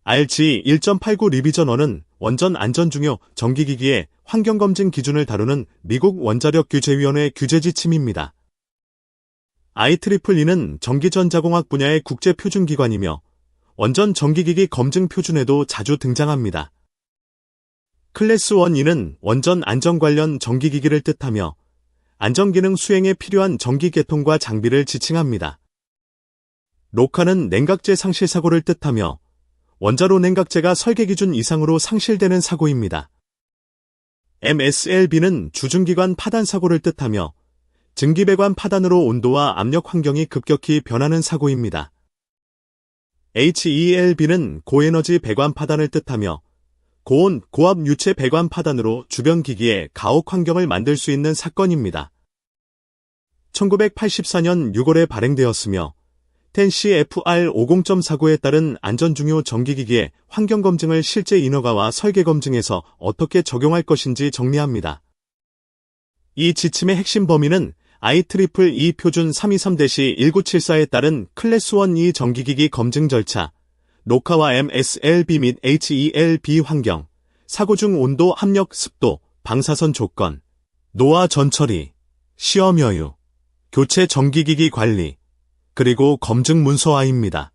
RG 1.89 리비전1은 원전 안전 중요 전기기기의 환경검증 기준을 다루는 미국 원자력규제위원회 규제지침입니다. IEEE는 전기전자공학 분야의 국제표준기관이며 원전 전기기기 검증 표준에도 자주 등장합니다. 클래스 1E는 원전 안전 관련 전기기기를 뜻하며 안전기능 수행에 필요한 전기 계통과 장비를 지칭합니다. 로카는 냉각제 상실 사고를 뜻하며 원자로 냉각제가 설계 기준 이상으로 상실되는 사고입니다. MSLB는 주중기관 파단 사고를 뜻하며 증기배관 파단으로 온도와 압력 환경이 급격히 변하는 사고입니다. HELB는 고에너지 배관 파단을 뜻하며 고온, 고압 유체 배관 파단으로 주변 기기에 가혹 환경을 만들 수 있는 사건입니다. 1984년 6월에 발행되었으며 TEN-CFR 50.49에 따른 안전중요 전기기기의 환경검증을 실제 인허가와 설계검증에서 어떻게 적용할 것인지 정리합니다. 이 지침의 핵심 범위는 IEEE 표준 323-1974에 따른 클래스 1E 전기기기 검증 절차, 로카와 MSLB 및 HELB 환경, 사고 중 온도, 압력, 습도, 방사선 조건, 노화 전처리, 시험 여유, 교체 전기기기 관리, 그리고 검증 문서화입니다.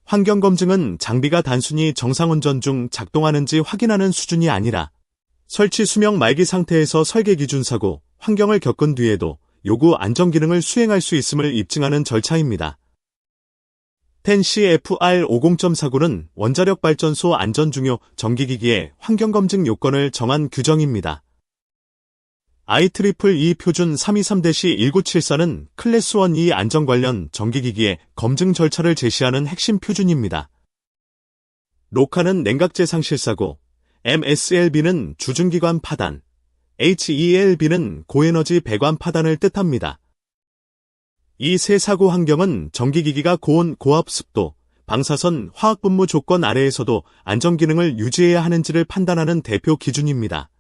환경검증은 장비가 단순히 정상운전 중 작동하는지 확인하는 수준이 아니라 설치 수명 말기 상태에서 설계 기준 사고, 환경을 겪은 뒤에도 요구 안전기능을 수행할 수 있음을 입증하는 절차입니다. TEN-CFR 50.49는 원자력발전소 안전중요 전기기기의 환경검증 요건을 정한 규정입니다. IEEE 표준 323-1974는 클래스 1E 안전 관련 전기기기의 검증 절차를 제시하는 핵심 표준입니다. 로카는 냉각제 상실 사고, MSLB는 주중기관 파단, HELB는 고에너지 배관 파단을 뜻합니다. 이 세 사고 환경은 전기기기가 고온, 고압, 습도, 방사선, 화학분무 조건 아래에서도 안전기능을 유지해야 하는지를 판단하는 대표 기준입니다.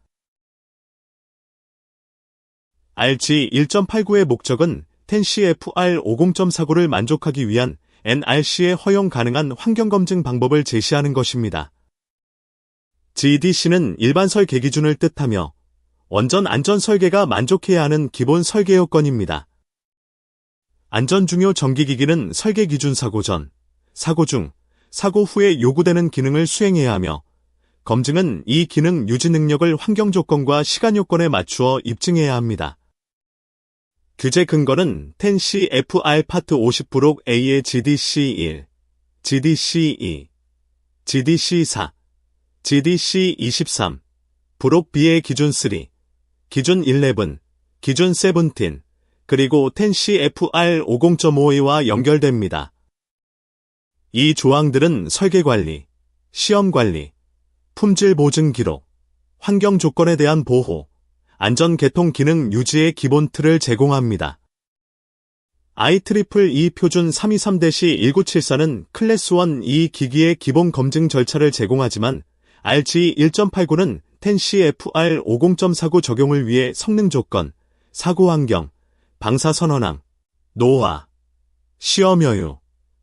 RG 1.89의 목적은 TEN-CFR 50.49를 만족하기 위한 NRC의 허용 가능한 환경검증 방법을 제시하는 것입니다. GDC는 일반 설계 기준을 뜻하며 원전 안전 설계가 만족해야 하는 기본 설계 요건입니다. 안전 중요 전기기기는 설계 기준 사고 전, 사고 중, 사고 후에 요구되는 기능을 수행해야 하며 검증은 이 기능 유지 능력을 환경 조건과 시간 요건에 맞추어 입증해야 합니다. 규제 근거는 TEN-CFR 파트 50부록 A의 GDC1, GDC2, GDC4, GDC23, 부록 B의 기준 3, 기준 11, 기준 17, 그리고 TEN-CFR 50.52와 연결됩니다. 이 조항들은 설계관리, 시험관리, 품질 보증 기록, 환경 조건에 대한 보호, 안전 개통 기능 유지의 기본 틀을 제공합니다. IEEE 표준 323-1974는 클래스 1E 기기의 기본 검증 절차를 제공하지만 RG 1.89는 TEN-CFR 50.49 적용을 위해 성능 조건, 사고 환경, 방사선언항, 노화, 시험 여유,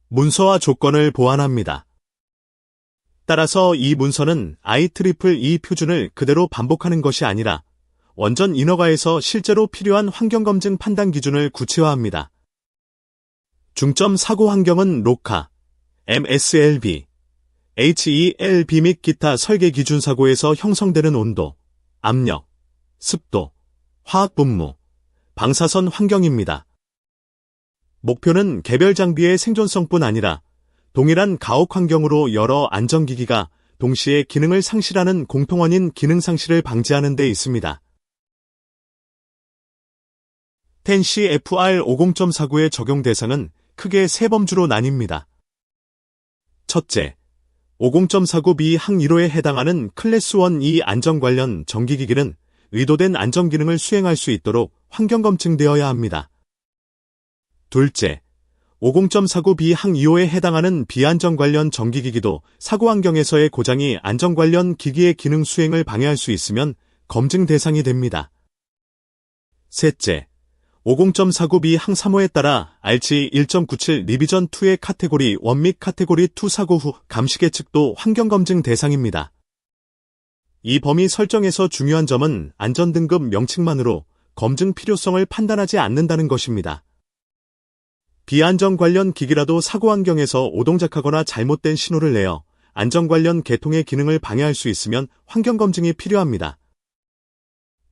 문서화 조건을 보완합니다. 따라서 이 문서는 IEEE 표준을 그대로 반복하는 것이 아니라 원전 인허가에서 실제로 필요한 환경검증 판단 기준을 구체화합니다. 중점 사고 환경은 로카, MSLB, HELB 및 기타 설계 기준 사고에서 형성되는 온도, 압력, 습도, 화학분무, 방사선 환경입니다. 목표는 개별 장비의 생존성뿐 아니라 동일한 가혹 환경으로 여러 안전기기가 동시에 기능을 상실하는 공통원인 기능 상실을 방지하는 데 있습니다. TEN-CFR 50.49의 적용 대상은 크게 세 범주로 나뉩니다. 첫째, 50.49B 항 1호에 해당하는 클래스 1E 안전 관련 전기기기는 의도된 안전기능을 수행할 수 있도록 환경검증되어야 합니다. 둘째, 50.49B 항 2호에 해당하는 비안전 관련 전기기기도 사고 환경에서의 고장이 안전 관련 기기의 기능 수행을 방해할 수 있으면 검증 대상이 됩니다. 셋째, 50.49B 항 3호에 따라 RG 1.97 리비전 2의 카테고리 1 및 카테고리 2 사고 후 감시 계측도 환경검증 대상입니다. 이 범위 설정에서 중요한 점은 안전등급 명칭만으로 검증 필요성을 판단하지 않는다는 것입니다. 비안전 관련 기기라도 사고 환경에서 오동작하거나 잘못된 신호를 내어 안전 관련 계통의 기능을 방해할 수 있으면 환경검증이 필요합니다.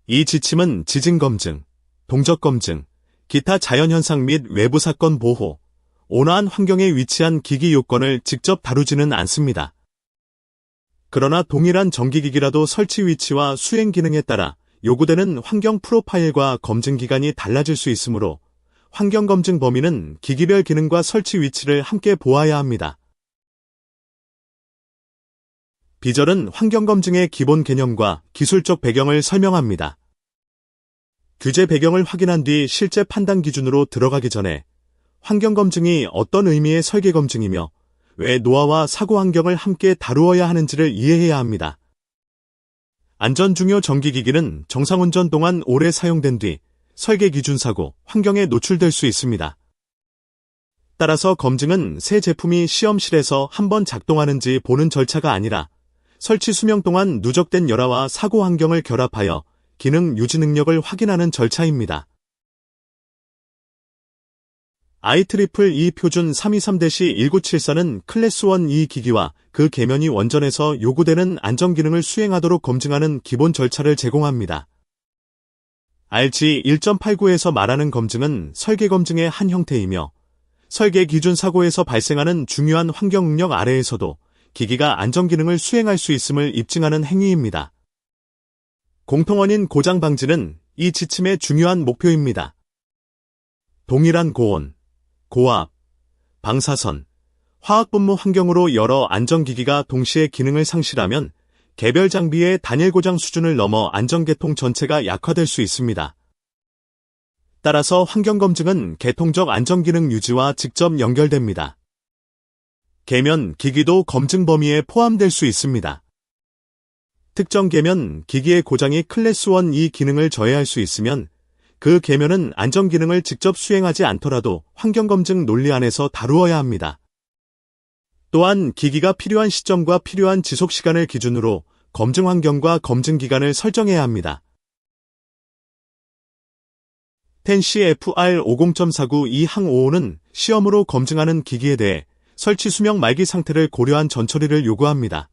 이 지침은 지진검증, 동적검증, 기타 자연현상 및 외부 사건 보호, 온화한 환경에 위치한 기기 요건을 직접 다루지는 않습니다. 그러나 동일한 전기기기라도 설치 위치와 수행 기능에 따라 요구되는 환경 프로파일과 검증 기간이 달라질 수 있으므로 환경검증 범위는 기기별 기능과 설치 위치를 함께 보아야 합니다. 비절은 환경검증의 기본 개념과 기술적 배경을 설명합니다. 규제 배경을 확인한 뒤 실제 판단 기준으로 들어가기 전에 환경검증이 어떤 의미의 설계검증이며 왜 노화와 사고 환경을 함께 다루어야 하는지를 이해해야 합니다. 안전중요 전기기기는 정상운전 동안 오래 사용된 뒤 설계 기준 사고, 환경에 노출될 수 있습니다. 따라서 검증은 새 제품이 시험실에서 한번 작동하는지 보는 절차가 아니라 설치 수명 동안 누적된 열화와 사고 환경을 결합하여 기능 유지 능력을 확인하는 절차입니다. IEEE 표준 323-1974는 클래스 1 이 기기와 그 계면이 원전에서 요구되는 안전기능을 수행하도록 검증하는 기본 절차를 제공합니다. RG 1.89에서 말하는 검증은 설계검증의 한 형태이며 설계 기준 사고에서 발생하는 중요한 환경 응력 아래에서도 기기가 안전기능을 수행할 수 있음을 입증하는 행위입니다. 공통원인 고장 방지는 이 지침의 중요한 목표입니다. 동일한 고온, 고압, 방사선, 화학분무 환경으로 여러 안전기기가 동시에 기능을 상실하면 개별 장비의 단일 고장 수준을 넘어 안전계통 전체가 약화될 수 있습니다. 따라서 환경검증은 계통적 안전기능 유지와 직접 연결됩니다. 계면 기기도 검증 범위에 포함될 수 있습니다. 특정 계면 기기의 고장이 클래스 1 이 기능을 저해할 수 있으면 그 계면은 안전기능을 직접 수행하지 않더라도 환경검증 논리 안에서 다루어야 합니다. 또한 기기가 필요한 시점과 필요한 지속시간을 기준으로 검증 환경과 검증 기간을 설정해야 합니다. TEN-CFR 50.49 이 항 5호는 시험으로 검증하는 기기에 대해 설치 수명 말기 상태를 고려한 전처리를 요구합니다.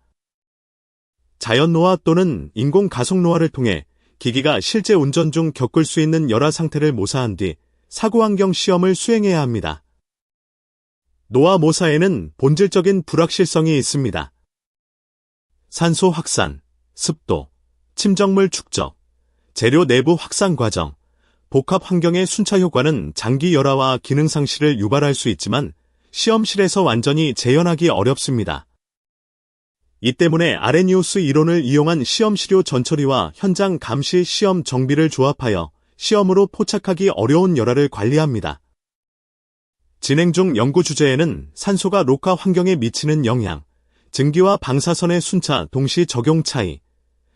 자연 노화 또는 인공 가속 노화를 통해 기기가 실제 운전 중 겪을 수 있는 열화 상태를 모사한 뒤 사고 환경 시험을 수행해야 합니다. 노화 모사에는 본질적인 불확실성이 있습니다. 산소 확산, 습도, 침정물 축적, 재료 내부 확산 과정, 복합 환경의 순차 효과는 장기 열화와 기능 상실을 유발할 수 있지만 시험실에서 완전히 재현하기 어렵습니다. 이 때문에 아레니우스 이론을 이용한 시험 시료 전처리와 현장 감시 시험 정비를 조합하여 시험으로 포착하기 어려운 열화를 관리합니다. 진행 중 연구 주제에는 산소가 록화 환경에 미치는 영향, 증기와 방사선의 순차 동시 적용 차이,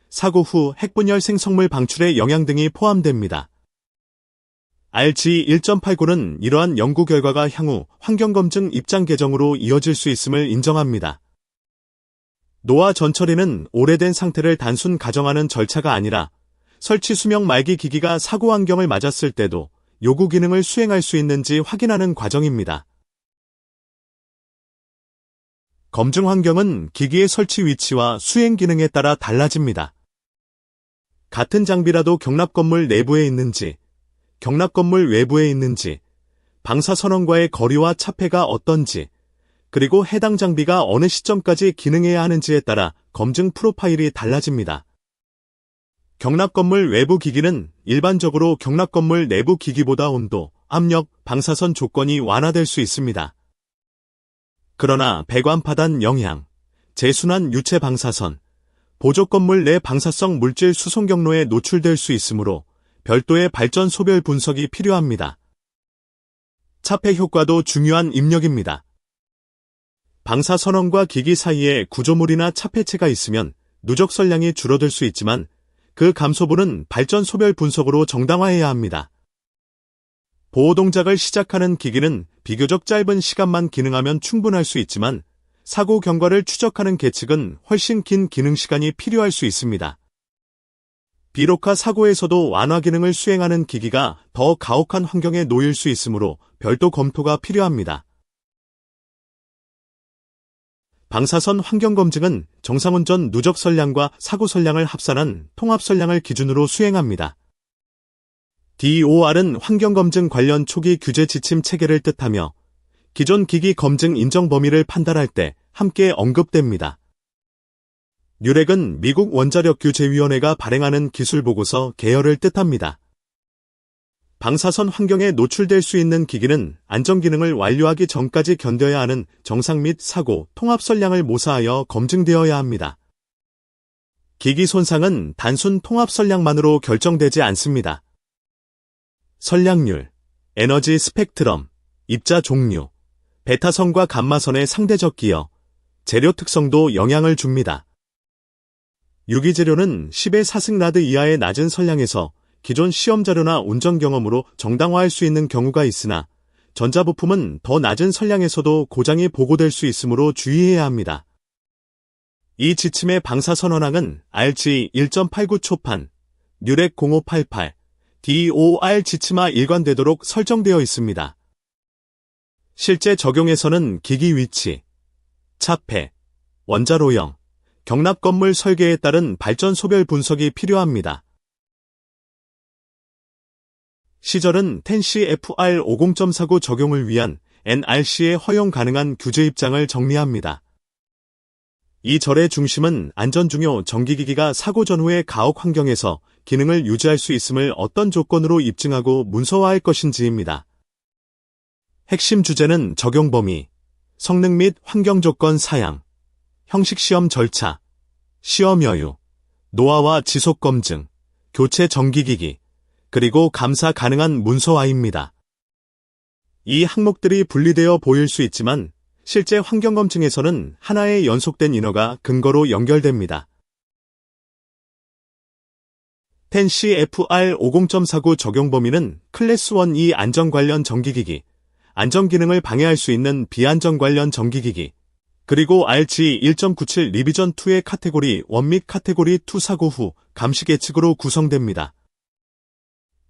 사고 후 핵분열 생성물 방출의 영향 등이 포함됩니다. RG 1.89는 이러한 연구 결과가 향후 환경검증 입장 개정으로 이어질 수 있음을 인정합니다. 노화 전처리는 오래된 상태를 단순 가정하는 절차가 아니라 설치 수명 말기 기기가 사고 환경을 맞았을 때도 요구 기능을 수행할 수 있는지 확인하는 과정입니다. 검증 환경은 기기의 설치 위치와 수행 기능에 따라 달라집니다. 같은 장비라도 경납 건물 내부에 있는지, 경납 건물 외부에 있는지, 방사선원과의 거리와 차폐가 어떤지, 그리고 해당 장비가 어느 시점까지 기능해야 하는지에 따라 검증 프로파일이 달라집니다. 경납 건물 외부 기기는 일반적으로 경납 건물 내부 기기보다 온도, 압력, 방사선 조건이 완화될 수 있습니다. 그러나 배관 파단 영향, 재순환 유체 방사선, 보조 건물 내 방사성 물질 수송 경로에 노출될 수 있으므로 별도의 발전 소별 분석이 필요합니다. 차폐 효과도 중요한 입력입니다. 방사선원과 기기 사이에 구조물이나 차폐체가 있으면 누적 선량이 줄어들 수 있지만 그 감소분은 발전 소별 분석으로 정당화해야 합니다. 보호 동작을 시작하는 기기는 비교적 짧은 시간만 기능하면 충분할 수 있지만 사고 경과를 추적하는 계측은 훨씬 긴 기능 시간이 필요할 수 있습니다. 비록하 사고에서도 완화 기능을 수행하는 기기가 더 가혹한 환경에 놓일 수 있으므로 별도 검토가 필요합니다. 방사선 환경검증은 정상운전 누적 선량과 사고 선량을 합산한 통합 선량을 기준으로 수행합니다. DOR은 환경검증 관련 초기 규제 지침 체계를 뜻하며 기존 기기 검증 인정 범위를 판단할 때 함께 언급됩니다. 뉴렉은 미국 원자력규제위원회가 발행하는 기술보고서 계열을 뜻합니다. 방사선 환경에 노출될 수 있는 기기는 안전기능을 완료하기 전까지 견뎌야 하는 정상 및 사고, 통합 선량을 모사하여 검증되어야 합니다. 기기 손상은 단순 통합 선량만으로 결정되지 않습니다. 선량률, 에너지 스펙트럼, 입자 종류, 베타선과 감마선의 상대적 기여, 재료 특성도 영향을 줍니다. 유기재료는 10의 4승라드 이하의 낮은 선량에서 기존 시험 자료나 운전 경험으로 정당화할 수 있는 경우가 있으나 전자부품은 더 낮은 선량에서도 고장이 보고될 수 있으므로 주의해야 합니다. 이 지침의 방사선 원항은 RG 1.89 초판, 뉴렉 0588, DOR 지침화 일관되도록 설정되어 있습니다. 실제 적용에서는 기기 위치, 차폐, 원자로형, 경납 건물 설계에 따른 발전 소별 분석이 필요합니다. 시절은 텐시 FR 50.49 적용을 위한 NRC의 허용 가능한 규제 입장을 정리합니다. 이 절의 중심은 안전 중요 전기기기가 사고 전후의 가혹 환경에서 기능을 유지할 수 있음을 어떤 조건으로 입증하고 문서화할 것인지입니다. 핵심 주제는 적용 범위, 성능 및 환경 조건 사양, 형식 시험 절차, 시험 여유, 노하와 지속 검증, 교체 전기기기, 그리고 감사 가능한 문서화입니다. 이 항목들이 분리되어 보일 수 있지만 실제 환경검증에서는 하나의 연속된 인허가 근거로 연결됩니다. 텐시 FR 50.49 적용 범위는 클래스 1E 안전 관련 전기기기, 안전 기능을 방해할 수 있는 비안전 관련 전기기기, 그리고 RG 1.97 리비전 2의 카테고리 1 및 카테고리 2 사고 후 감시 계측으로 구성됩니다.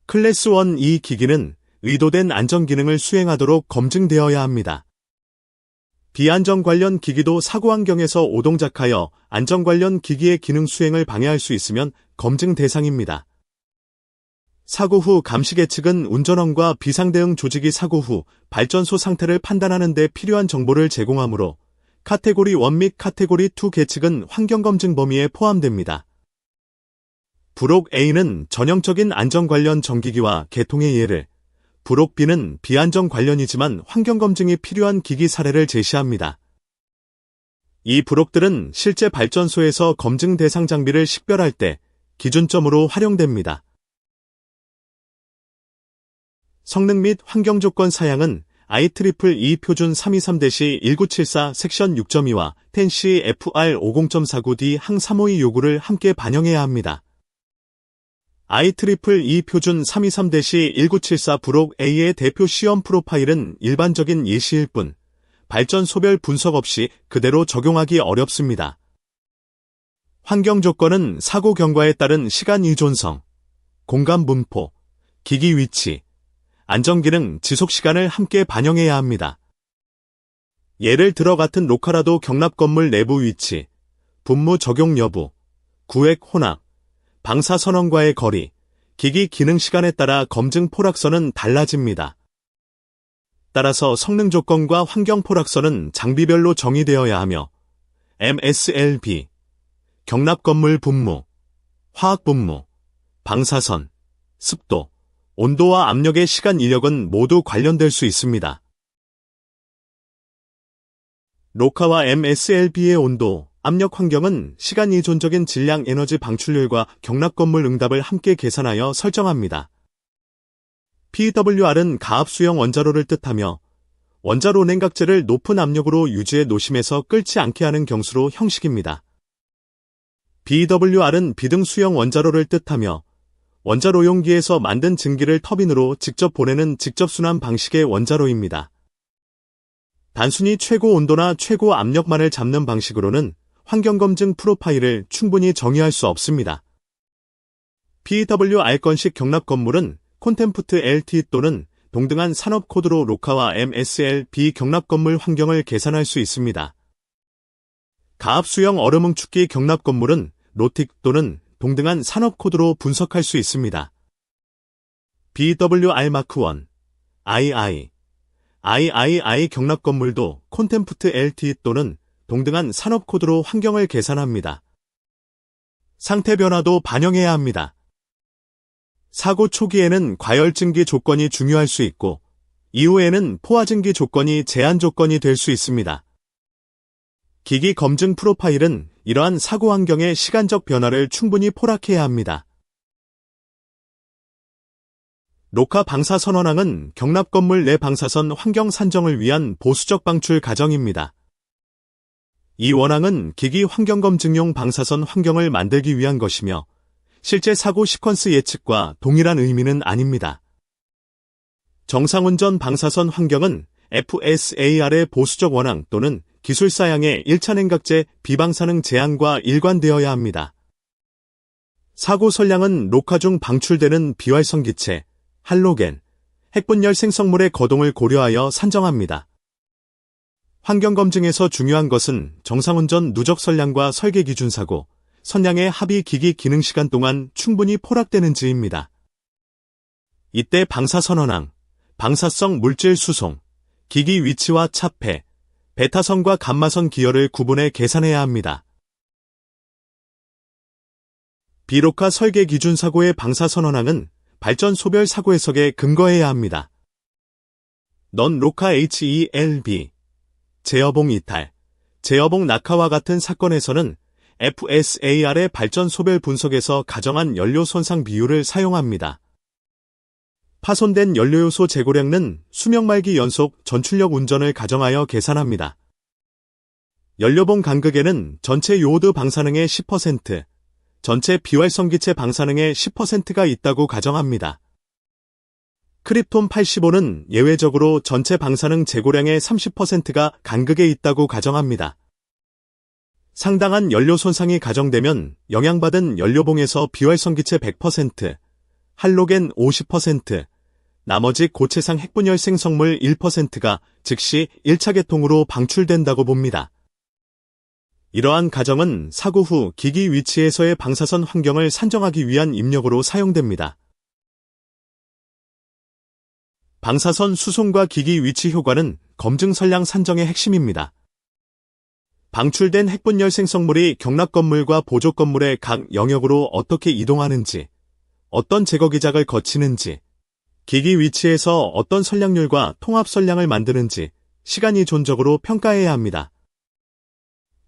클래스 1 이 기기는 의도된 안전 기능을 수행하도록 검증되어야 합니다. 비안전 관련 기기도 사고 환경에서 오동작하여 안전 관련 기기의 기능 수행을 방해할 수 있으면 검증 대상입니다. 사고 후 감시 계측은 운전원과 비상대응 조직이 사고 후 발전소 상태를 판단하는 데 필요한 정보를 제공하므로 카테고리 1 및 카테고리 2 계측은 환경검증 범위에 포함됩니다. 부록 A는 전형적인 안전 관련 전기기와 개통의 예를, 부록 B는 비안전 관련이지만 환경검증이 필요한 기기 사례를 제시합니다. 이 부록들은 실제 발전소에서 검증 대상 장비를 식별할 때 기준점으로 활용됩니다. 성능 및 환경 조건 사양은 IEEE 표준 323-1974 섹션 6.2와 텐시 FR 50.49D 항 352 요구를 함께 반영해야 합니다. IEEE 표준 323-1974 부록 A의 대표 시험 프로파일은 일반적인 예시일 뿐, 발전 소별 분석 없이 그대로 적용하기 어렵습니다. 환경 조건은 사고 경과에 따른 시간 의존성, 공간 분포, 기기 위치, 안전기능 지속 시간을 함께 반영해야 합니다. 예를 들어 같은 로카라도 경납 건물 내부 위치, 분무 적용 여부, 구획 혼합, 방사선원과의 거리, 기기 기능 시간에 따라 검증 포락선은 달라집니다. 따라서 성능 조건과 환경 포락선은 장비별로 정의되어야 하며 MSLB, 경납 건물 분무, 화학 분무, 방사선, 습도, 온도와 압력의 시간 이력은 모두 관련될 수 있습니다. 로카와 MSLB의 온도, 압력 환경은 시간 의존적인 질량 에너지 방출률과 경납 건물 응답을 함께 계산하여 설정합니다. PWR은 가압 수형 원자로를 뜻하며 원자로 냉각제를 높은 압력으로 유지해 노심에서 끓지 않게 하는 경수로 형식입니다. BWR은 비등 수형 원자로를 뜻하며 원자로용기에서 만든 증기를 터빈으로 직접 보내는 직접순환 방식의 원자로입니다. 단순히 최고 온도나 최고 압력만을 잡는 방식으로는 환경검증 프로파일을 충분히 정의할 수 없습니다. PWR-건식 경납 건물은 콘템프트 LT 또는 동등한 산업 코드로 로카와 MSL-B 경납 건물 환경을 계산할 수 있습니다. 가압수형 얼음 응축기 경납 건물은 로틱 또는 동등한 산업 코드로 분석할 수 있습니다. BWR 마크 1, III 경납 건물도 콘템프트 LT 또는 동등한 산업 코드로 환경을 계산합니다. 상태 변화도 반영해야 합니다. 사고 초기에는 과열증기 조건이 중요할 수 있고 이후에는 포화증기 조건이 제한 조건이 될 수 있습니다. 기기 검증 프로파일은 이러한 사고 환경의 시간적 변화를 충분히 포락해야 합니다. 로카 방사선원항은 경납 건물 내 방사선 환경 산정을 위한 보수적 방출 가정입니다. 이 원항은 기기 환경검증용 방사선 환경을 만들기 위한 것이며 실제 사고 시퀀스 예측과 동일한 의미는 아닙니다. 정상운전 방사선 환경은 FSAR의 보수적 원항 또는 기술사양의 1차 냉각제 비방사능 제한과 일관되어야 합니다. 사고 선량은 로카 중 방출되는 비활성기체, 할로겐, 핵분열 생성물의 거동을 고려하여 산정합니다. 환경검증에서 중요한 것은 정상운전 누적 선량과 설계 기준 사고, 선량의 합의 기기 기능 시간 동안 충분히 포락되는지입니다. 이때 방사선원항, 방사성 물질 수송, 기기 위치와 차폐, 베타선과 감마선 기여를 구분해 계산해야 합니다. 비로카 설계 기준 사고의 방사선원항은 발전 소별 사고 해석에 근거해야 합니다. 넌 로카 HELB, 제어봉 이탈, 제어봉 낙하와 같은 사건에서는 FSAR의 발전 소별 분석에서 가정한 연료 손상 비율을 사용합니다. 파손된 연료요소 재고량은 수명 말기 연속 전출력 운전을 가정하여 계산합니다. 연료봉 간극에는 전체 요오드 방사능의 10%, 전체 비활성기체 방사능의 10%가 있다고 가정합니다. 크립톤 85는 예외적으로 전체 방사능 재고량의 30%가 간극에 있다고 가정합니다. 상당한 연료 손상이 가정되면 영향받은 연료봉에서 비활성기체 100%, 할로겐 50%, 나머지 고체상 핵분열 생성물 1%가 즉시 1차 계통으로 방출된다고 봅니다. 이러한 가정은 사고 후 기기 위치에서의 방사선 환경을 산정하기 위한 입력으로 사용됩니다. 방사선 수송과 기기 위치 효과는 검증 선량 산정의 핵심입니다. 방출된 핵분열 생성물이 경납 건물과 보조 건물의 각 영역으로 어떻게 이동하는지, 어떤 제거 기작을 거치는지, 기기 위치에서 어떤 선량률과 통합 선량을 만드는지 시간이 존적으로 평가해야 합니다.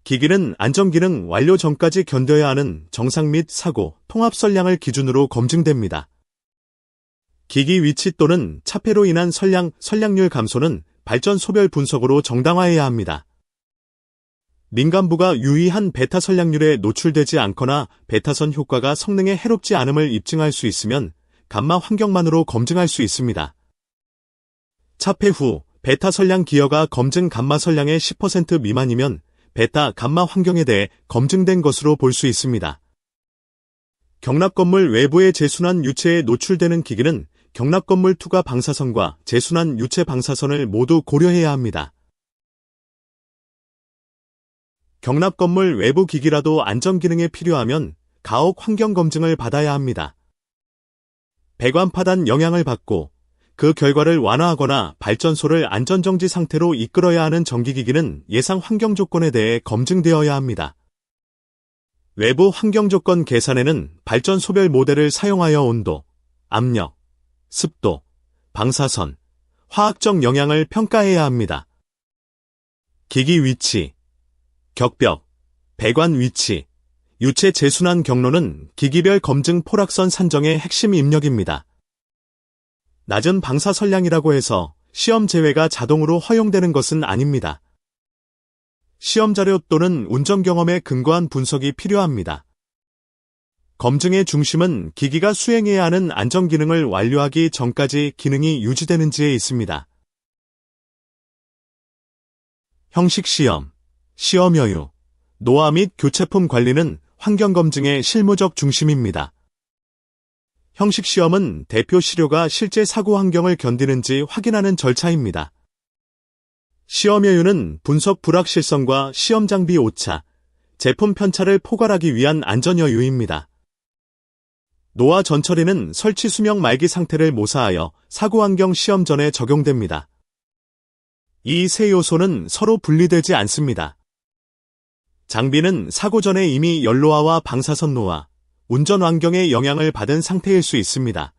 기기는 안전기능 완료 전까지 견뎌야 하는 정상 및 사고, 통합 선량을 기준으로 검증됩니다. 기기 위치 또는 차폐로 인한 선량률 감소는 발전 소별 분석으로 정당화해야 합니다. 민간부가 유의한 베타 선량률에 노출되지 않거나 베타선 효과가 성능에 해롭지 않음을 입증할 수 있으면 감마 환경만으로 검증할 수 있습니다. 차폐 후 베타 선량 기여가 검증 감마 선량의 10% 미만이면 베타 감마 환경에 대해 검증된 것으로 볼 수 있습니다. 경납 건물 외부의 재순환 유체에 노출되는 기기는 경납 건물 투과 방사선과 재순환 유체 방사선을 모두 고려해야 합니다. 경납 건물 외부 기기라도 안전기능에 필요하면 가옥 환경검증을 받아야 합니다. 배관 파단 영향을 받고 그 결과를 완화하거나 발전소를 안전정지 상태로 이끌어야 하는 전기기기는 예상 환경 조건에 대해 검증되어야 합니다. 외부 환경 조건 계산에는 발전소별 모델을 사용하여 온도, 압력, 습도, 방사선, 화학적 영향을 평가해야 합니다. 기기 위치, 격벽, 배관 위치, 유체 재순환 경로는 기기별 검증 포락선 산정의 핵심 입력입니다. 낮은 방사 선량이라고 해서 시험 제외가 자동으로 허용되는 것은 아닙니다. 시험 자료 또는 운전 경험에 근거한 분석이 필요합니다. 검증의 중심은 기기가 수행해야 하는 안전 기능을 완료하기 전까지 기능이 유지되는지에 있습니다. 형식 시험, 시험 여유, 노화 및 교체품 관리는 환경검증의 실무적 중심입니다. 형식 시험은 대표 시료가 실제 사고 환경을 견디는지 확인하는 절차입니다. 시험 여유는 분석 불확실성과 시험 장비 오차, 제품 편차를 포괄하기 위한 안전 여유입니다. 노화 전처리는 설치 수명 말기 상태를 모사하여 사고 환경 시험 전에 적용됩니다. 이 세 요소는 서로 분리되지 않습니다. 장비는 사고 전에 이미 연로화와 방사선 노화, 운전 환경에 영향을 받은 상태일 수 있습니다.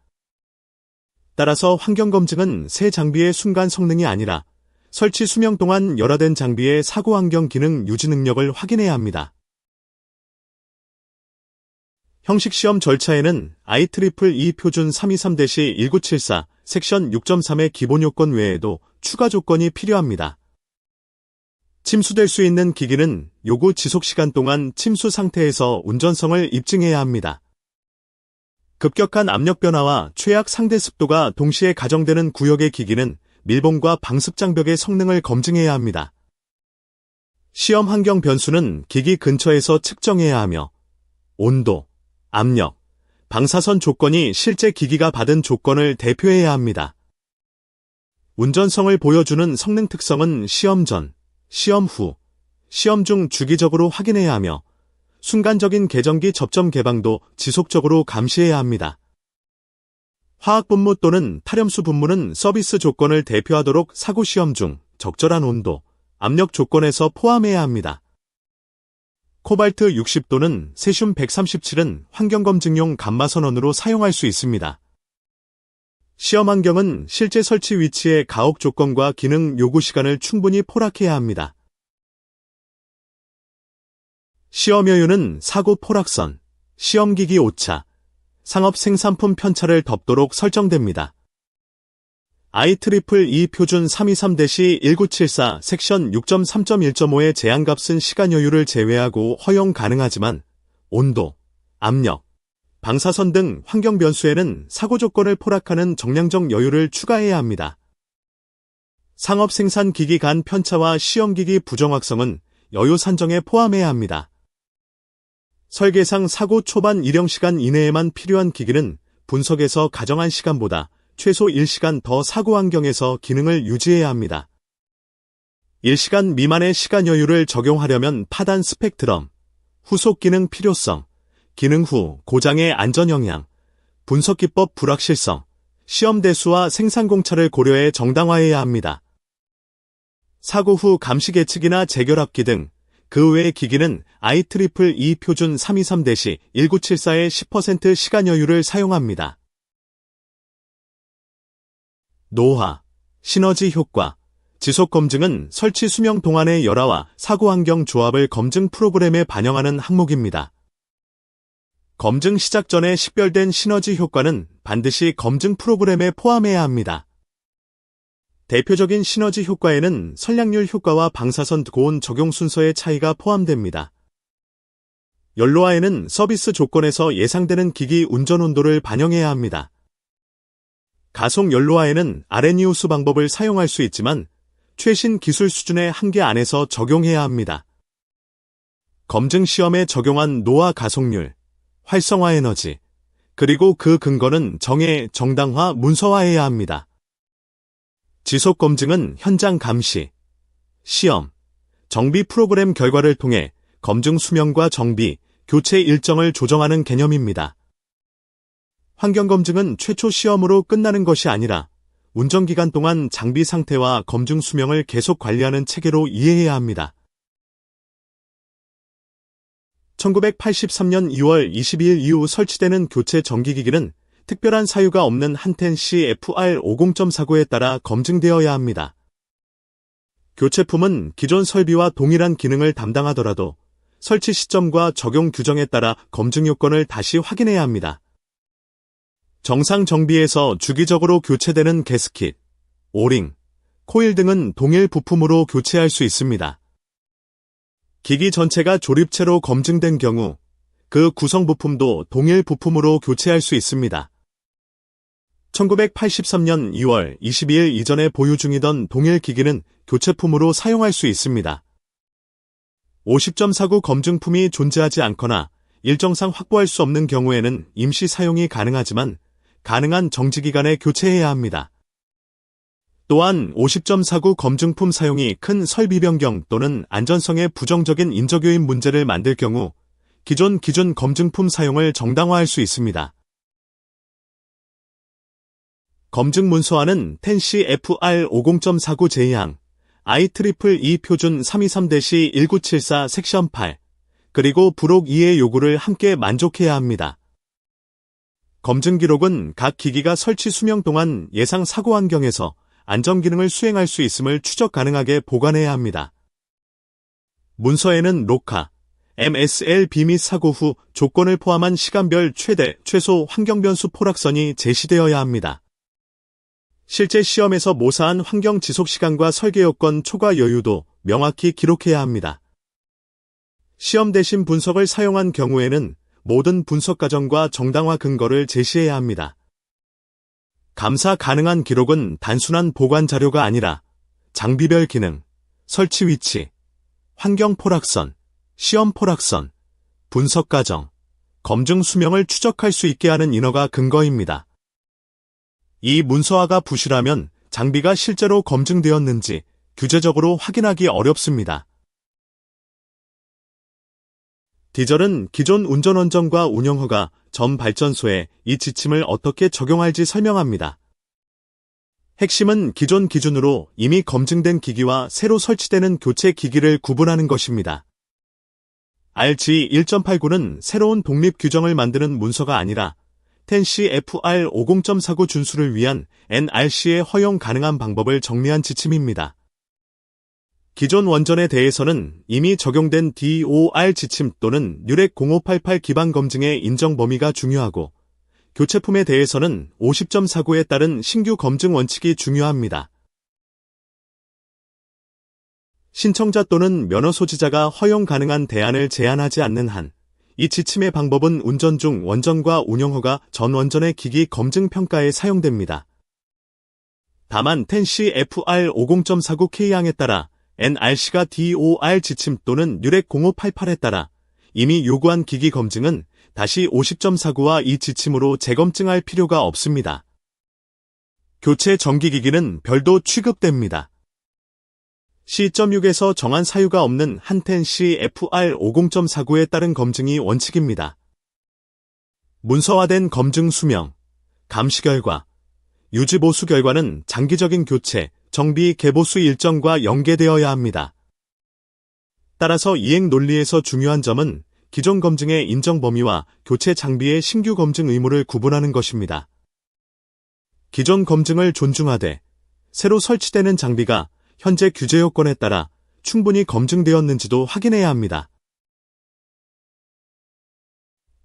따라서 환경검증은 새 장비의 순간 성능이 아니라 설치 수명 동안 열화된 장비의 사고 환경 기능 유지 능력을 확인해야 합니다. 형식 시험 절차에는 IEEE 표준 323-1974 섹션 6.3의 기본 요건 외에도 추가 조건이 필요합니다. 침수될 수 있는 기기는 요구 지속 시간 동안 침수 상태에서 운전성을 입증해야 합니다. 급격한 압력 변화와 최악 상대 습도가 동시에 가정되는 구역의 기기는 밀봉과 방습 장벽의 성능을 검증해야 합니다. 시험 환경 변수는 기기 근처에서 측정해야 하며 온도, 압력, 방사선 조건이 실제 기기가 받은 조건을 대표해야 합니다. 운전성을 보여주는 성능 특성은 시험 전, 시험 후, 시험 중 주기적으로 확인해야 하며 순간적인 계정기 접점 개방도 지속적으로 감시해야 합니다. 화학 분무 또는 탈염수 분무는 서비스 조건을 대표하도록 사고 시험 중 적절한 온도, 압력 조건에서 포함해야 합니다. 코발트 60 또는 세슘 137은 환경검증용 감마선언으로 사용할 수 있습니다. 시험 환경은 실제 설치 위치의 가혹 조건과 기능 요구 시간을 충분히 포락해야 합니다. 시험 여유는 사고 포락선, 시험기기 오차, 상업 생산품 편차를 덮도록 설정됩니다. IEEE 표준 323-1974 섹션 6.3.1.5의 제한값은 시간 여유를 제외하고 허용 가능하지만 온도, 압력, 방사선 등 환경 변수에는 사고 조건을 포락하는 정량적 여유를 추가해야 합니다. 상업 생산 기기 간 편차와 시험기기 부정확성은 여유 산정에 포함해야 합니다. 설계상 사고 초반 일형 시간 이내에만 필요한 기기는 분석에서 가정한 시간보다 최소 1시간 더 사고 환경에서 기능을 유지해야 합니다. 1시간 미만의 시간 여유를 적용하려면 파단 스펙트럼, 후속 기능 필요성, 기능 후 고장의 안전 영향, 분석 기법 불확실성, 시험 대수와 생산 공차를 고려해 정당화해야 합니다. 사고 후 감시 계측이나 재결합기 등 그 외의 기기는 IEEE 표준 323-1974의 10% 시간 여유를 사용합니다. 노화, 시너지 효과, 지속 검증은 설치 수명 동안의 열화와 사고 환경 조합을 검증 프로그램에 반영하는 항목입니다. 검증 시작 전에 식별된 시너지 효과는 반드시 검증 프로그램에 포함해야 합니다. 대표적인 시너지 효과에는 선량률 효과와 방사선 고온 적용 순서의 차이가 포함됩니다. 연로화에는 서비스 조건에서 예상되는 기기 운전 온도를 반영해야 합니다. 가속 연로화에는 RNUS 방법을 사용할 수 있지만 최신 기술 수준의 한계 안에서 적용해야 합니다. 검증 시험에 적용한 노화 가속률, 활성화 에너지, 그리고 그 근거는 정당화 문서화해야 합니다. 지속 검증은 현장 감시, 시험, 정비 프로그램 결과를 통해 검증 수명과 정비, 교체 일정을 조정하는 개념입니다. 환경검증은 최초 시험으로 끝나는 것이 아니라 운전기간 동안 장비 상태와 검증 수명을 계속 관리하는 체계로 이해해야 합니다. 1983년 2월 22일 이후 설치되는 교체 정기기기는 특별한 사유가 없는 한텐 CFR50점 사고에 따라 검증되어야 합니다. 교체품은 기존 설비와 동일한 기능을 담당하더라도 설치 시점과 적용 규정에 따라 검증 요건을 다시 확인해야 합니다. 정상 정비에서 주기적으로 교체되는 가스킷, 오링, 코일 등은 동일 부품으로 교체할 수 있습니다. 기기 전체가 조립체로 검증된 경우 그 구성 부품도 동일 부품으로 교체할 수 있습니다. 1983년 2월 22일 이전에 보유 중이던 동일 기기는 교체품으로 사용할 수 있습니다. 50.49 검증품이 존재하지 않거나 일정상 확보할 수 없는 경우에는 임시 사용이 가능하지만 가능한 정지기간에 교체해야 합니다. 또한 50.49 검증품 사용이 큰 설비 변경 또는 안전성에 부정적인 인적 요인 문제를 만들 경우 기존 검증품 사용을 정당화할 수 있습니다. 검증 문서안은 10CFR 50.49 제의항, IEEE 표준 323-1974 섹션 8, 그리고 부록 2의 요구를 함께 만족해야 합니다. 검증 기록은 각 기기가 설치 수명 동안 예상 사고 환경에서 안전 기능을 수행할 수 있음을 추적 가능하게 보관해야 합니다. 문서에는 로카, MSLB 및 사고 후 조건을 포함한 시간별 최소 환경 변수 포락선이 제시되어야 합니다. 실제 시험에서 모사한 환경 지속 시간과 설계 여건 초과 여유도 명확히 기록해야 합니다. 시험 대신 분석을 사용한 경우에는 모든 분석 과정과 정당화 근거를 제시해야 합니다. 감사 가능한 기록은 단순한 보관 자료가 아니라 장비별 기능, 설치 위치, 환경 포락선, 시험 포락선, 분석 과정, 검증 수명을 추적할 수 있게 하는 인허가 근거입니다. 이 문서화가 부실하면 장비가 실제로 검증되었는지 규제적으로 확인하기 어렵습니다. 디젤은 기존 운전원정과 운영허가 전 발전소에 이 지침을 어떻게 적용할지 설명합니다. 핵심은 기존 기준으로 이미 검증된 기기와 새로 설치되는 교체 기기를 구분하는 것입니다. RG 1.89는 새로운 독립 규정을 만드는 문서가 아니라 10CFR 50.49 준수를 위한 NRC의 허용 가능한 방법을 정리한 지침입니다. 기존 원전에 대해서는 이미 적용된 DOR 지침 또는 뉴렉 0588 기반 검증의 인정 범위가 중요하고 교체품에 대해서는 50.49에 따른 신규 검증 원칙이 중요합니다. 신청자 또는 면허 소지자가 허용 가능한 대안을 제한하지 않는 한 이 지침의 방법은 운전 중 원전과 운영허가 전 원전의 기기 검증 평가에 사용됩니다. 다만 10CFR 50.49K항에 따라 NRC가 DOR 지침 또는 뉴렉 0588에 따라 이미 요구한 기기 검증은 다시 50.49와 이 지침으로 재검증할 필요가 없습니다. 교체 정기기기는 별도 취급됩니다. C.6에서 정한 사유가 없는 한 10CFR 50.49에 따른 검증이 원칙입니다. 문서화된 검증 수명, 감시 결과, 유지 보수 결과는 장기적인 교체, 정비 개보수 일정과 연계되어야 합니다. 따라서 이행 논리에서 중요한 점은 기존 검증의 인정 범위와 교체 장비의 신규 검증 의무를 구분하는 것입니다. 기존 검증을 존중하되 새로 설치되는 장비가 현재 규제 요건에 따라 충분히 검증되었는지도 확인해야 합니다.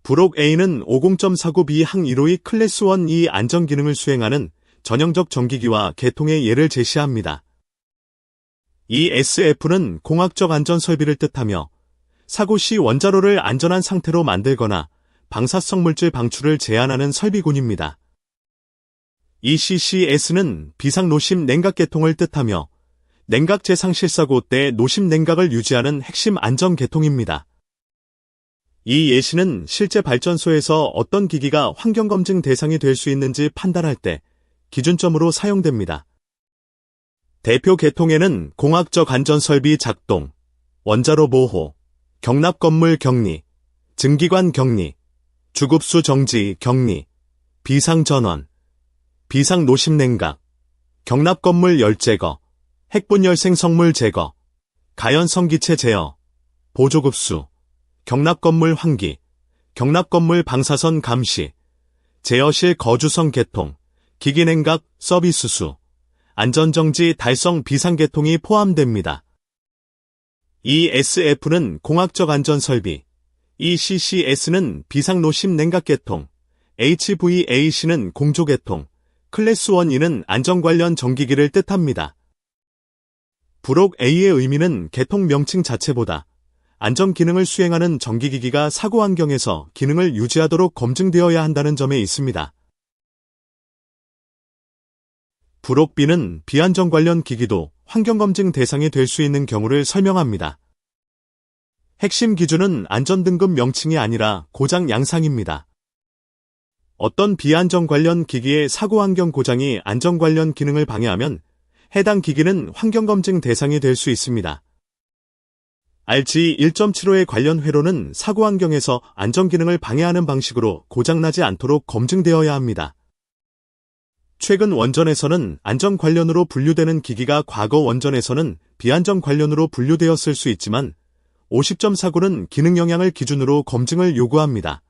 부록 A는 50.49B 항 1호의 클래스 1 이 안전 기능을 수행하는 전형적 전기기와 계통의 예를 제시합니다. 이 SF는 공학적 안전 설비를 뜻하며 사고 시 원자로를 안전한 상태로 만들거나 방사성 물질 방출을 제한하는 설비군입니다. 이 CCS는 비상 노심 냉각 계통을 뜻하며 냉각 재상 실사고 때 노심 냉각을 유지하는 핵심 안전 계통입니다. 이 예시는 실제 발전소에서 어떤 기기가 환경검증 대상이 될 수 있는지 판단할 때 기준점으로 사용됩니다. 대표 계통에는 공학적 안전설비 작동, 원자로 보호, 경납 건물 격리, 증기관 격리, 주급수 정지 격리, 비상 전원, 비상 노심 냉각, 경납 건물 열 제거, 핵분열생 성물 제거, 가연성 기체 제어, 보조급수, 경납 건물 환기, 경납 건물 방사선 감시, 제어실 거주성 개통, 기기 냉각 서비스수, 안전정지 달성 비상 개통이 포함됩니다. 이 SF는 공학적 안전 설비, 이 CCS는 비상 노심 냉각 개통, HVAC는 공조 개통, 클래스 1E는 안전 관련 전기기를 뜻합니다. 부록 A의 의미는 계통 명칭 자체보다 안전 기능을 수행하는 전기기기가 사고 환경에서 기능을 유지하도록 검증되어야 한다는 점에 있습니다. 부록 B는 비안전 관련 기기도 환경검증 대상이 될 수 있는 경우를 설명합니다. 핵심 기준은 안전등급 명칭이 아니라 고장 양상입니다. 어떤 비안전 관련 기기의 사고 환경 고장이 안전 관련 기능을 방해하면 해당 기기는 환경검증 대상이 될 수 있습니다. RG 1.75의 관련 회로는 사고 환경에서 안전 기능을 방해하는 방식으로 고장나지 않도록 검증되어야 합니다. 최근 원전에서는 안전 관련으로 분류되는 기기가 과거 원전에서는 비안전 관련으로 분류되었을 수 있지만 50점 사고는 기능 영향을 기준으로 검증을 요구합니다.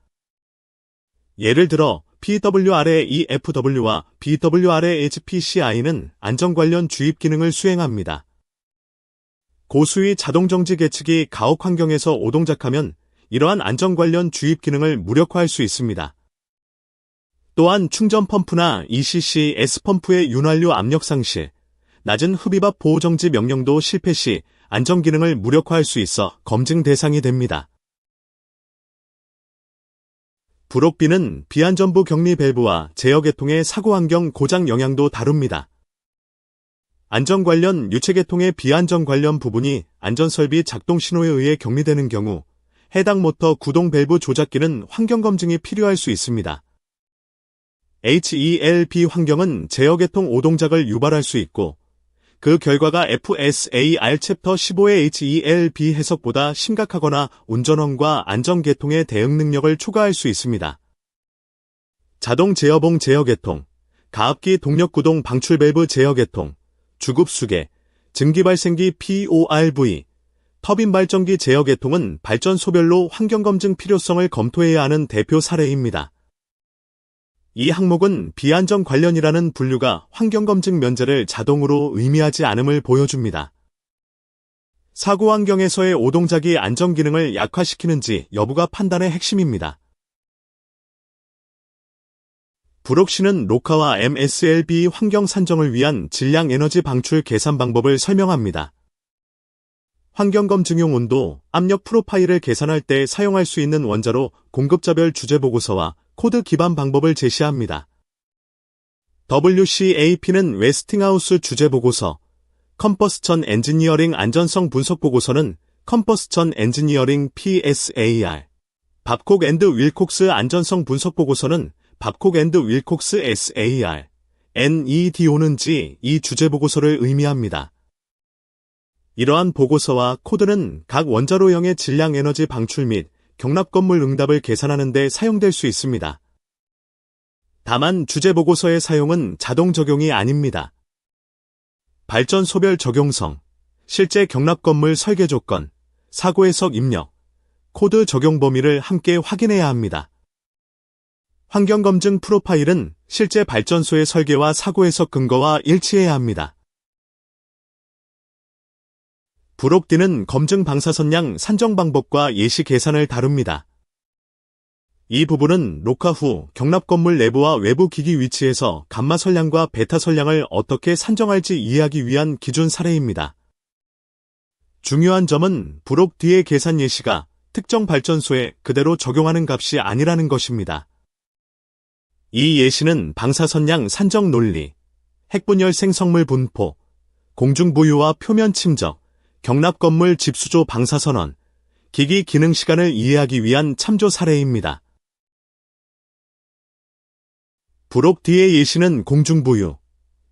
예를 들어 PWRA-EFW와 BWRA-HPCI는 안전 관련 주입 기능을 수행합니다. 고수위 자동정지 계측이 가혹 환경에서 오동작하면 이러한 안전 관련 주입 기능을 무력화할 수 있습니다. 또한 충전 펌프나 ECC, S펌프의 윤활유 압력 상실, 낮은 흡입압 보호정지 명령도 실패 시 안전 기능을 무력화할 수 있어 검증 대상이 됩니다. 부록 B는 비안전부 격리 밸브와 제어 계통의 사고 환경 고장 영향도 다룹니다. 안전 관련 유체 계통의 비안전 관련 부분이 안전설비 작동 신호에 의해 격리되는 경우 해당 모터 구동 밸브 조작기는 환경검증이 필요할 수 있습니다. HELB 환경은 제어 계통 오동작을 유발할 수 있고 그 결과가 FSAR 챕터 15의 HELB 해석보다 심각하거나 운전원과 안전 계통의 대응 능력을 초과할 수 있습니다. 자동 제어봉 제어 계통, 가압기 동력 구동 방출 밸브 제어 계통, 주급 수계, 증기 발생기 PORV, 터빈 발전기 제어 계통은 발전소별로 환경검증 필요성을 검토해야 하는 대표 사례입니다. 이 항목은 비안전 관련이라는 분류가 환경검증 면제를 자동으로 의미하지 않음을 보여줍니다. 사고 환경에서의 오동작이 안전 기능을 약화시키는지 여부가 판단의 핵심입니다. 부록 C는 로카와 MSLB 환경 산정을 위한 질량 에너지 방출 계산 방법을 설명합니다. 환경검증용 온도, 압력 프로파일을 계산할 때 사용할 수 있는 원자로 공급자별 주제보고서와 코드 기반 방법을 제시합니다. WCAP는 웨스팅하우스 주제보고서, 컴퍼스천 엔지니어링 안전성 분석보고서는 컴퍼스천 엔지니어링 PSAR, 밥콕 앤드 윌콕스 안전성 분석보고서는 밥콕 앤드 윌콕스 SAR, NEDO는 이 주제보고서를 의미합니다. 이러한 보고서와 코드는 각 원자로형의 질량 에너지 방출 및 경납 건물 응답을 계산하는 데 사용될 수 있습니다. 다만 주제보고서의 사용은 자동 적용이 아닙니다. 발전소별 적용성, 실제 경납 건물 설계 조건, 사고 해석 입력, 코드 적용 범위를 함께 확인해야 합니다. 환경검증 프로파일은 실제 발전소의 설계와 사고 해석 근거와 일치해야 합니다. 부록 D는 검증 방사선량 산정 방법과 예시 계산을 다룹니다. 이 부분은 녹화 후 경납 건물 내부와 외부 기기 위치에서 감마 선량과 베타 선량을 어떻게 산정할지 이해하기 위한 기준 사례입니다. 중요한 점은 부록 D의 계산 예시가 특정 발전소에 그대로 적용하는 값이 아니라는 것입니다. 이 예시는 방사선량 산정 논리, 핵분열 생성물 분포, 공중부유와 표면 침적, 경납 건물 집수조 방사선언, 기기 기능 시간을 이해하기 위한 참조 사례입니다. 부록 D의 예시는 공중부유,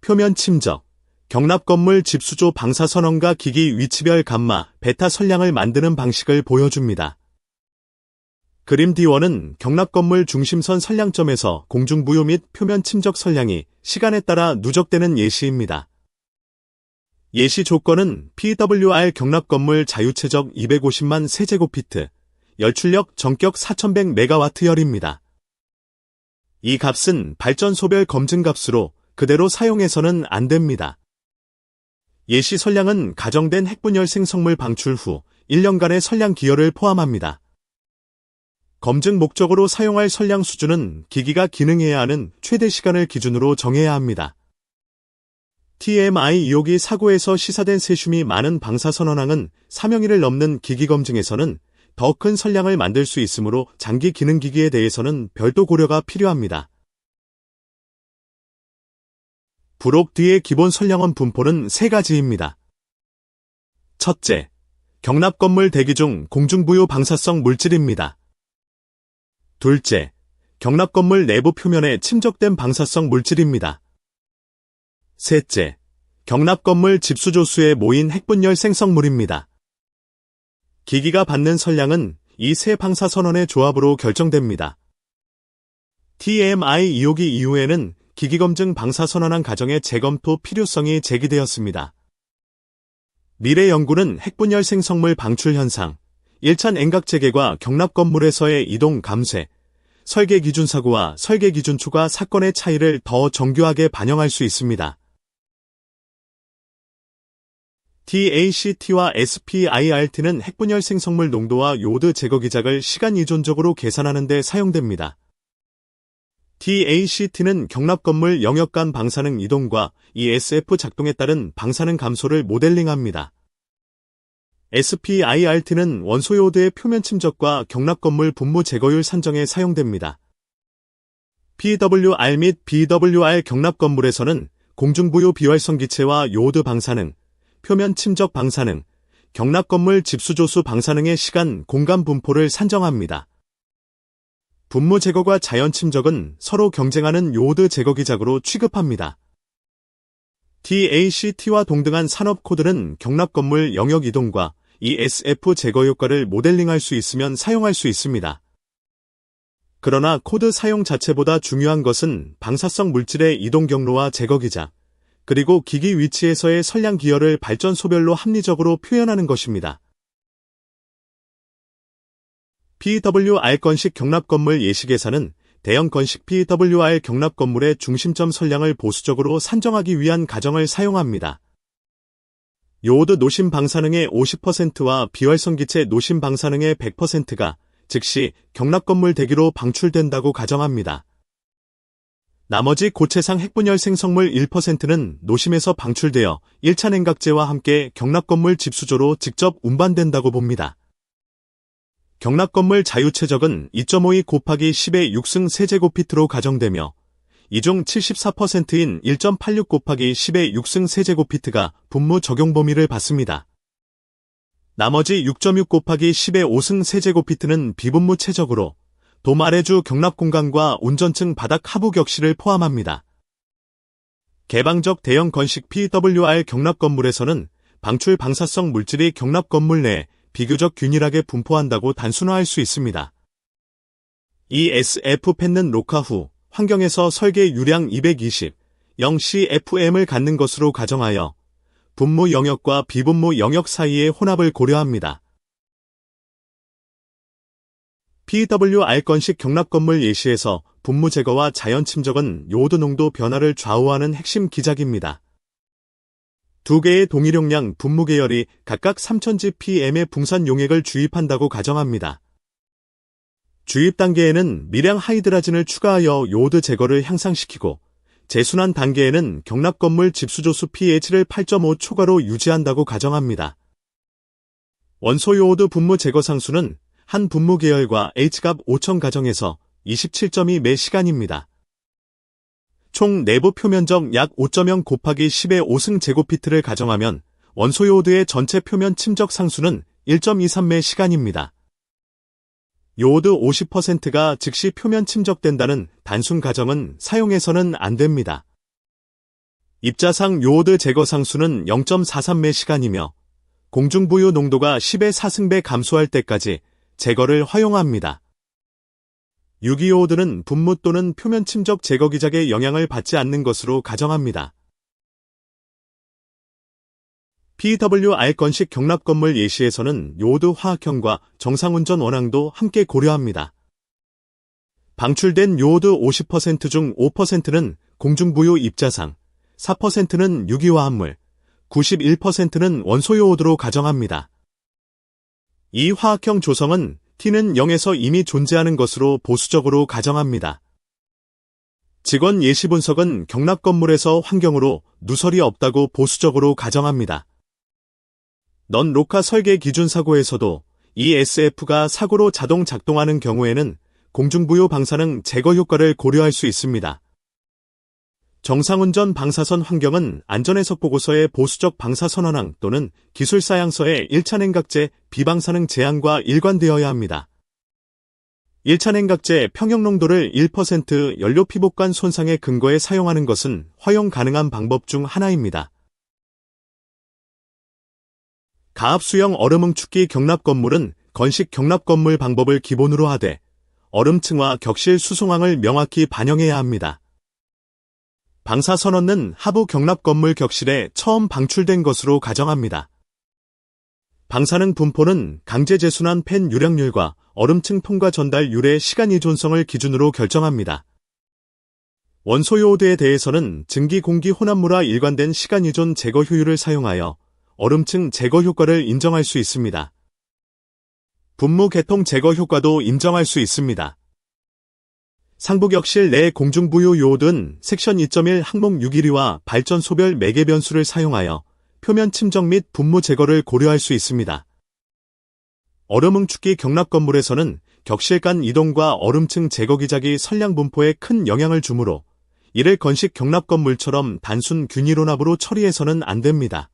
표면 침적, 경납 건물 집수조 방사선언과 기기 위치별 감마, 베타 선량을 만드는 방식을 보여줍니다. 그림 D1은 경납 건물 중심선 선량점에서 공중부유 및 표면 침적 선량이 시간에 따라 누적되는 예시입니다. 예시 조건은 PWR 경납 건물 자유체적 250만 세제곱피트, 열출력 전격 4100메가와트열입니다. 이 값은 발전소별 검증 값으로 그대로 사용해서는 안 됩니다. 예시 선량은 가정된 핵분열 생성물 방출 후 1년간의 선량 기여를 포함합니다. 검증 목적으로 사용할 선량 수준은 기기가 기능해야 하는 최대 시간을 기준으로 정해야 합니다. TMI 2호기 사고에서 시사된 세슘이 많은 방사선언항은 사명일을 넘는 기기 검증에서는 더 큰 선량을 만들 수 있으므로 장기 기능기기에 대해서는 별도 고려가 필요합니다. 부록 D의 기본 선량원 분포는 세 가지입니다. 첫째, 경납건물 대기 중 공중부유 방사성 물질입니다. 둘째, 경납건물 내부 표면에 침적된 방사성 물질입니다. 셋째, 경납건물 집수조수에 모인 핵분열 생성물입니다. 기기가 받는 선량은 이 세 방사선언의 조합으로 결정됩니다. TMI 2호기 이후에는 기기검증 방사선언항 가정의 재검토 필요성이 제기되었습니다. 미래 연구는 핵분열 생성물 방출 현상, 1찬 N각 재개과 경납건물에서의 이동 감쇄, 설계 기준 사고와 설계 기준 초과 사건의 차이를 더 정교하게 반영할 수 있습니다. DACT와 SPIRT는 핵분열 생성물 농도와 요드 제거 기작을 시간 이존적으로 계산하는 데 사용됩니다. DACT는 경납건물 영역 간 방사능 이동과 ESF 작동에 따른 방사능 감소를 모델링합니다. SPIRT는 원소요드의 표면 침적과 경납건물 분무 제거율 산정에 사용됩니다. PWR 및 BWR 경납건물에서는 공중부유 비활성 기체와 요드 방사능, 표면 침적 방사능, 경납건물 집수조수 방사능의 시간, 공간 분포를 산정합니다. 분무 제거과 자연 침적은 서로 경쟁하는 요드 제거 기작으로 취급합니다. DACT와 동등한 산업 코드는 경납건물 영역 이동과 ESF 제거 효과를 모델링할 수 있으면 사용할 수 있습니다. 그러나 코드 사용 자체보다 중요한 것은 방사성 물질의 이동 경로와 제거 기작, 그리고 기기 위치에서의 선량 기여를 발전소별로 합리적으로 표현하는 것입니다. PWR 건식 경납건물 예시계산은 대형 건식 PWR 경납건물의 중심점 선량을 보수적으로 산정하기 위한 가정을 사용합니다. 요드 노심 방사능의 50%와 비활성 기체 노심 방사능의 100%가 즉시 경납건물 대기로 방출된다고 가정합니다. 나머지 고체상 핵분열 생성물 1%는 노심에서 방출되어 1찬 N각제와 함께 경납건물 집수조로 직접 운반된다고 봅니다. 경납건물 자유체적은 2.52 곱하기 10의 6승 세제곱피트로 가정되며 이 중 74%인 1.86 곱하기 10의 6승 세제곱피트가 분무 적용 범위를 받습니다. 나머지 6.6 곱하기 10의 5승 세제곱피트는 비분무 체적으로 돔 아래주 경납공간과 운전층 바닥 하부 격실을 포함합니다. 개방적 대형 건식 PWR 경납건물에서는 방출 방사성 물질이 경납건물 내에 비교적 균일하게 분포한다고 단순화할 수 있습니다. ESF 펜는 녹화 후 환경에서 설계 유량 220, 0CFM을 갖는 것으로 가정하여 분무 영역과 비분무 영역 사이의 혼합을 고려합니다. PWR 건식 경납건물 예시에서 분무 제거와 자연 침적은 요드 농도 변화를 좌우하는 핵심 기작입니다. 두 개의 동일용량 분무 계열이 각각 3000gpm의 붕산 용액을 주입한다고 가정합니다. 주입 단계에는 미량 하이드라진을 추가하여 요드 제거를 향상시키고 재순환 단계에는 경납건물 집수조수 pH를 8.5 초과로 유지한다고 가정합니다. 원소 요오드 분무 제거 상수는 한 분무 계열과 H값 5000 가정에서 27.2 매 시간입니다. 총 내부 표면적 약 5.0 곱하기 10의 5승 제곱피트를 가정하면 원소 요오드의 전체 표면 침적 상수는 1.23 매 시간입니다. 요오드 50%가 즉시 표면 침적된다는 단순 가정은 사용해서는 안 됩니다. 입자상 요오드 제거 상수는 0.43 매 시간이며 공중부유 농도가 10의 4승배 감소할 때까지 제거를 허용합니다. 유기요오드는 분무 또는 표면 침적 제거 기작의 영향을 받지 않는 것으로 가정합니다. PWR 건식 경납건물 예시에서는 요오드 화학형과 정상운전 원항도 함께 고려합니다. 방출된 요오드 50% 중 5%는 공중부유 입자상, 4%는 유기화합물, 91%는 원소요오드로 가정합니다. 이 화학형 조성은 T는 0에서 이미 존재하는 것으로 보수적으로 가정합니다. 직원 예시 분석은 경납 건물에서 환경으로 누설이 없다고 보수적으로 가정합니다. 넌 로카 설계 기준 사고에서도 ESF가 사고로 자동 작동하는 경우에는 공중부요 방사능 제거 효과를 고려할 수 있습니다. 정상운전 방사선 환경은 안전해석 보고서의 보수적 방사선언항 또는 기술사양서의 1차 냉각제 비방사능 제한과 일관되어야 합니다. 1차 냉각제 평형농도를 1% 연료 피복관 손상의 근거에 사용하는 것은 허용 가능한 방법 중 하나입니다. 가압수형 얼음응축기 경납 건물은 건식 경납 건물 방법을 기본으로 하되 얼음층과 격실 수송항을 명확히 반영해야 합니다. 방사선언은 하부 경납 건물 격실에 처음 방출된 것으로 가정합니다. 방사능 분포는 강제 재순환 팬 유량률과 얼음층 통과 전달률의 시간 이존성을 기준으로 결정합니다. 원소요오드에 대해서는 증기 공기 혼합물화 일관된 시간 이존 제거 효율을 사용하여 얼음층 제거 효과를 인정할 수 있습니다. 분무 개통 제거 효과도 인정할 수 있습니다. 상부 격실 내 공중부요 요오드는 섹션 2.1 항목 612와 발전 소별 매개 변수를 사용하여 표면 침정 및 분무 제거를 고려할 수 있습니다. 얼음응축기 경납 건물에서는 격실 간 이동과 얼음층 제거 기작이 선량 분포에 큰 영향을 주므로 이를 건식 경납 건물처럼 단순 균일혼합으로 처리해서는 안 됩니다.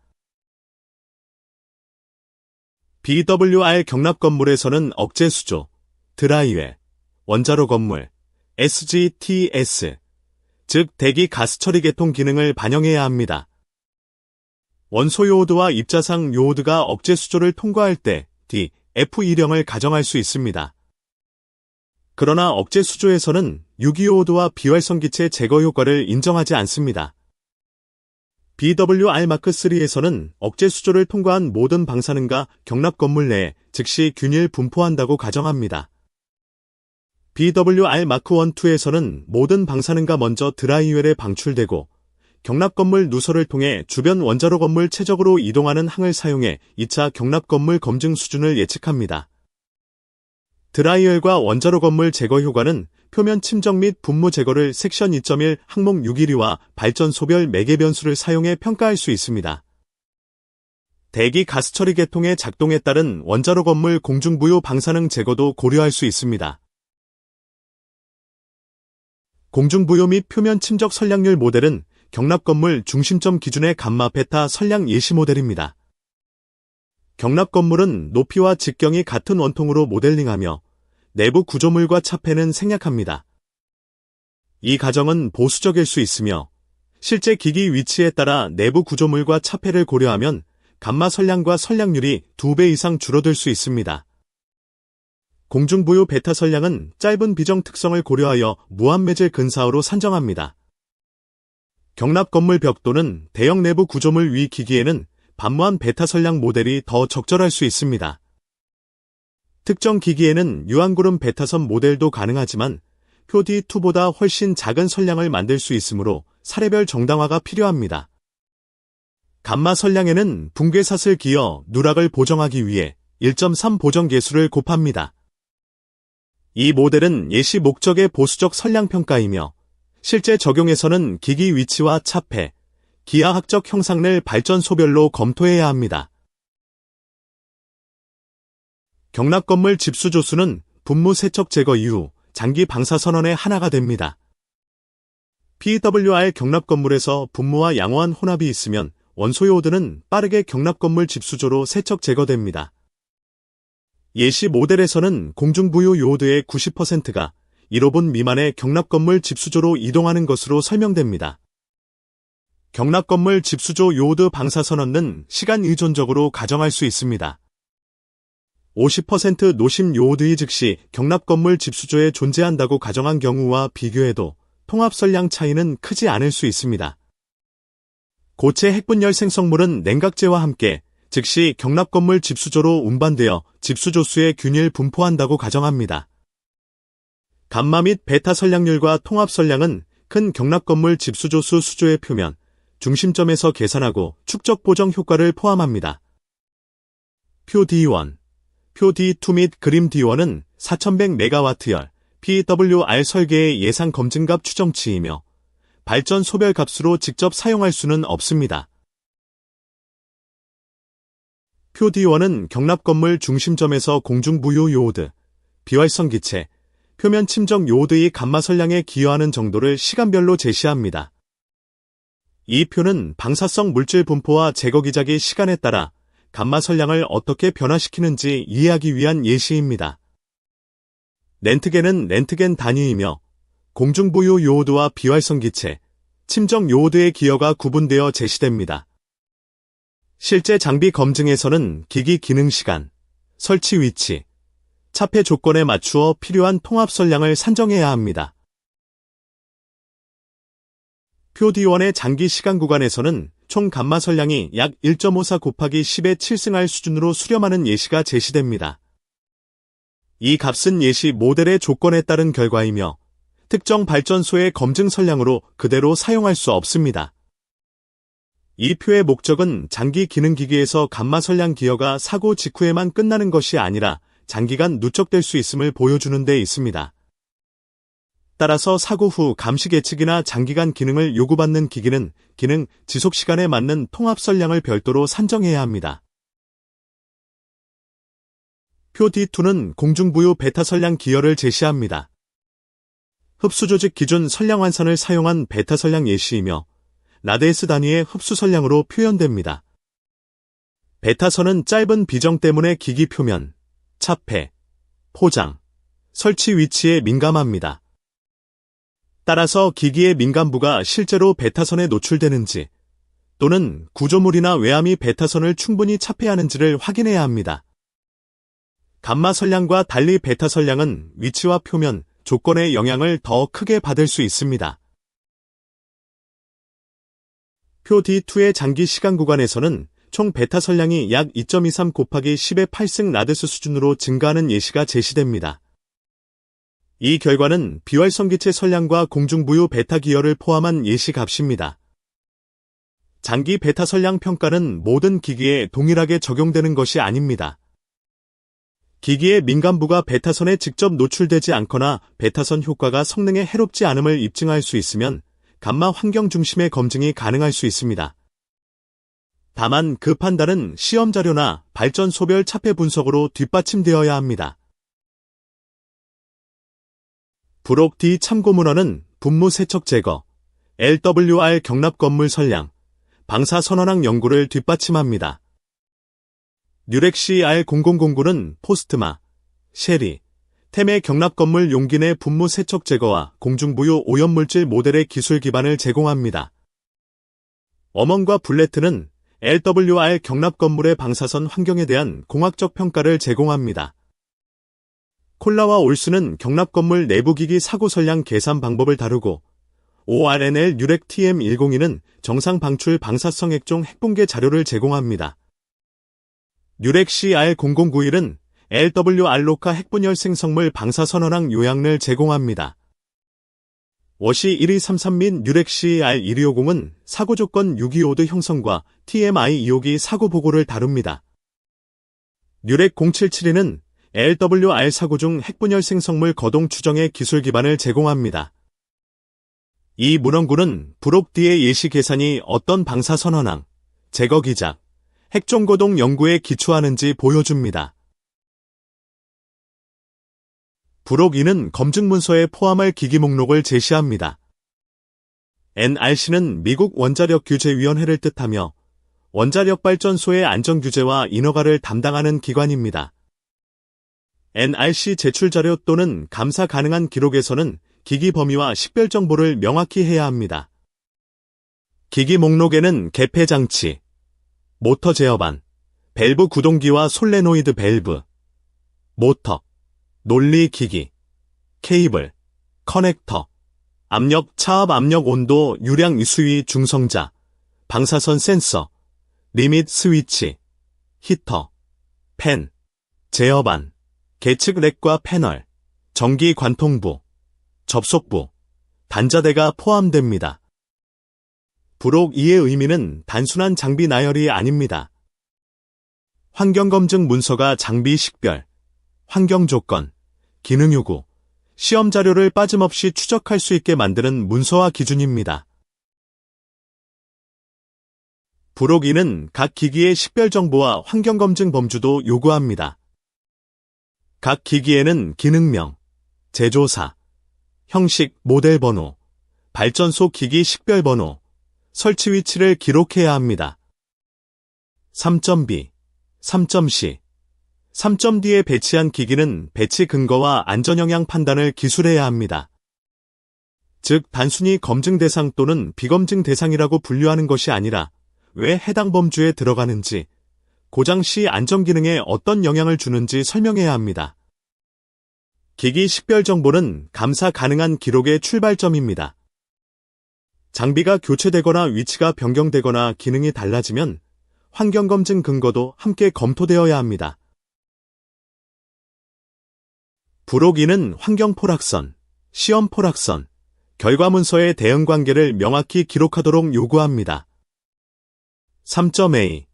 BWR 경납 건물에서는 억제 수조, 드라이웨, 원자로 건물, SGTS, 즉 대기 가스 처리 개통 기능을 반영해야 합니다. 원소 요오드와 입자상 요오드가 억제 수조를 통과할 때 DF1령을 가정할 수 있습니다. 그러나 억제 수조에서는 유기요오드와 비활성 기체 제거 효과를 인정하지 않습니다. BWR-3에서는 억제 수조를 통과한 모든 방사능과 경납 건물 내에 즉시 균일 분포한다고 가정합니다. BWR-1,2에서는 모든 방사능과 먼저 드라이웰에 방출되고 경납 건물 누설을 통해 주변 원자로 건물 최적으로 이동하는 항을 사용해 2차 경납 건물 검증 수준을 예측합니다. 드라이웰과 원자로 건물 제거 효과는 표면 침정 및 분무 제거를 섹션 2.1 항목 612와 발전 소별 매개 변수를 사용해 평가할 수 있습니다. 대기 가스 처리 계통의 작동에 따른 원자로 건물 공중부요 방사능 제거도 고려할 수 있습니다. 공중부요 및 표면 침적 선량률 모델은 경납 건물 중심점 기준의 감마 베타 선량 예시 모델입니다. 경납 건물은 높이와 직경이 같은 원통으로 모델링하며 내부 구조물과 차폐는 생략합니다. 이 가정은 보수적일 수 있으며 실제 기기 위치에 따라 내부 구조물과 차폐를 고려하면 감마 선량과 선량률이 2배 이상 줄어들 수 있습니다. 공중부요 베타 선량은 짧은 비정 특성을 고려하여 무한매질 근사호로 산정합니다. 경납 건물 벽도는 대형 내부 구조물 위 기기에는 반무한 베타 선량 모델이 더 적절할 수 있습니다. 특정 기기에는 유한구름 베타선 모델도 가능하지만 표 D2보다 훨씬 작은 선량을 만들 수 있으므로 사례별 정당화가 필요합니다. 감마 선량에는 붕괴사슬 기어 누락을 보정하기 위해 1.3 보정 계수를 곱합니다. 이 모델은 예시 목적의 보수적 선량 평가이며 실제 적용에서는 기기 위치와 차폐, 기하학적 형상을 발전 소별로 검토해야 합니다. 경납 건물 집수 조수는 분무 세척 제거 이후 장기 방사 선언의 하나가 됩니다. PWR 경납 건물에서 분무와 양호한 혼합이 있으면 원소 요오드는 빠르게 경납 건물 집수조로 세척 제거됩니다. 예시 모델에서는 공중부요 요오드의 90%가 1호분 미만의 경납 건물 집수조로 이동하는 것으로 설명됩니다. 경납 건물 집수조 요오드 방사 선언은 시간 의존적으로 가정할 수 있습니다. 50% 노심 요오드의 즉시 경납 건물 집수조에 존재한다고 가정한 경우와 비교해도 통합 선량 차이는 크지 않을 수 있습니다. 고체 핵분열 생성물은 냉각제와 함께 즉시 경납 건물 집수조로 운반되어 집수조수에 균일 분포한다고 가정합니다. 감마 및 베타 선량률과 통합 선량은 큰 경납 건물 집수조수 수조의 표면, 중심점에서 계산하고 축적 보정 효과를 포함합니다. 표 D1, 표 D2 및 그림 D1은 4100MW열, PWR 설계의 예상 검증값 추정치이며 발전 소별 값으로 직접 사용할 수는 없습니다. 표 D1은 경납 건물 중심점에서 공중부유 요오드, 비활성 기체, 표면 침적 요오드의 감마 선량에 기여하는 정도를 시간별로 제시합니다. 이 표는 방사성 물질 분포와 제거 기작의 시간에 따라 감마 선량을 어떻게 변화시키는지 이해하기 위한 예시입니다. 렌트겐은 렌트겐 단위이며 공중부유 요오드와 비활성 기체, 침적 요오드의 기여가 구분되어 제시됩니다. 실제 장비 검증에서는 기기 기능 시간, 설치 위치, 차폐 조건에 맞추어 필요한 통합 선량을 산정해야 합니다. 표 D1의 장기 시간 구간에서는 총 감마 선량이 약 1.54 곱하기 10의 7승할 수준으로 수렴하는 예시가 제시됩니다. 이 값은 예시 모델의 조건에 따른 결과이며 특정 발전소의 검증 선량으로 그대로 사용할 수 없습니다. 이 표의 목적은 장기 기능기기에서 감마 선량 기여가 사고 직후에만 끝나는 것이 아니라 장기간 누적될 수 있음을 보여주는 데 있습니다. 따라서 사고 후 감시 계측이나 장기간 기능을 요구받는 기기는 기능 지속 시간에 맞는 통합 선량을 별도로 산정해야 합니다. 표 D2는 공중부유 베타 선량 기여를 제시합니다. 흡수조직 기준 선량 환산을 사용한 베타 선량 예시이며 라데스 단위의 흡수 선량으로 표현됩니다. 베타선은 짧은 비정 때문에 기기 표면, 차폐, 포장, 설치 위치에 민감합니다. 따라서 기기의 민감부가 실제로 베타선에 노출되는지 또는 구조물이나 외암이 베타선을 충분히 차폐하는지를 확인해야 합니다. 감마 선량과 달리 베타 선량은 위치와 표면, 조건의 영향을 더 크게 받을 수 있습니다. 표 D2의 장기 시간 구간에서는 총 베타 선량이 약 2.23 곱하기 10의 8승 라데스 수준으로 증가하는 예시가 제시됩니다. 이 결과는 비활성 기체 선량과 공중부유 베타 기여를 포함한 예시 값입니다. 장기 베타 선량 평가는 모든 기기에 동일하게 적용되는 것이 아닙니다. 기기의 민감부가 베타선에 직접 노출되지 않거나 베타선 효과가 성능에 해롭지 않음을 입증할 수 있으면 감마 환경 중심의 검증이 가능할 수 있습니다. 다만 그 판단은 시험 자료나 발전소별 차폐 분석으로 뒷받침되어야 합니다. 부록 D 참고문헌은 분무 세척 제거, LWR 경납 건물 선량, 방사 선원항 연구를 뒷받침합니다. 뉴렉 CR0009는 포스트마, 쉐리, 템의 경납 건물 용기 내 분무 세척 제거와 공중부유 오염물질 모델의 기술 기반을 제공합니다. 어먼과 블레트는 LWR 경납 건물의 방사선 환경에 대한 공학적 평가를 제공합니다. 콜라와 올스는 경납 건물 내부기기 사고 선량 계산 방법을 다루고 ORNL 뉴렉 TM102는 정상 방출 방사성 핵종 핵붕괴 자료를 제공합니다. 뉴렉 CR0091은 LWR 로카 핵분열 생성물 방사선언항 요약을 제공합니다. 워시 1233 및 뉴렉 CR1250은 사고조건 625드 형성과 TMI2호기 사고 보고를 다룹니다. 뉴렉 0772는 LWR 사고 중 핵분열 생성물 거동 추정의 기술 기반을 제공합니다. 이 문헌구는 부록 D의 예시 계산이 어떤 방사선언항, 제거 기작, 핵종거동 연구에 기초하는지 보여줍니다. 부록 2는 검증 문서에 포함할 기기 목록을 제시합니다. NRC는 미국 원자력규제위원회를 뜻하며 원자력 발전소의 안전규제와 인허가를 담당하는 기관입니다. NRC 제출 자료 또는 감사 가능한 기록에서는 기기 범위와 식별 정보를 명확히 해야 합니다. 기기 목록에는 개폐 장치, 모터 제어반, 밸브 구동기와 솔레노이드 밸브, 모터, 논리 기기, 케이블, 커넥터, 압력, 차압 압력 온도, 유량 수위 중성자, 방사선 센서, 리밋 스위치, 히터, 팬, 제어반, 계측 렉과 패널, 전기 관통부, 접속부, 단자대가 포함됩니다. 부록 2의 의미는 단순한 장비 나열이 아닙니다. 환경검증 문서가 장비 식별, 환경조건, 기능 요구, 시험 자료를 빠짐없이 추적할 수 있게 만드는 문서화 기준입니다. 부록 2는 각 기기의 식별 정보와 환경검증 범주도 요구합니다. 각 기기에는 기능명, 제조사, 형식, 모델 번호, 발전소 기기 식별 번호, 설치 위치를 기록해야 합니다. 3.b, 3.c, 3.d에 배치한 기기는 배치 근거와 안전영향 판단을 기술해야 합니다. 즉, 단순히 검증 대상 또는 비검증 대상이라고 분류하는 것이 아니라 왜 해당 범주에 들어가는지, 고장 시 안전기능에 어떤 영향을 주는지 설명해야 합니다. 기기 식별 정보는 감사 가능한 기록의 출발점입니다. 장비가 교체되거나 위치가 변경되거나 기능이 달라지면 환경검증 근거도 함께 검토되어야 합니다. 부록 2는 환경포락선, 시험포락선, 결과문서의 대응관계를 명확히 기록하도록 요구합니다. 3.a,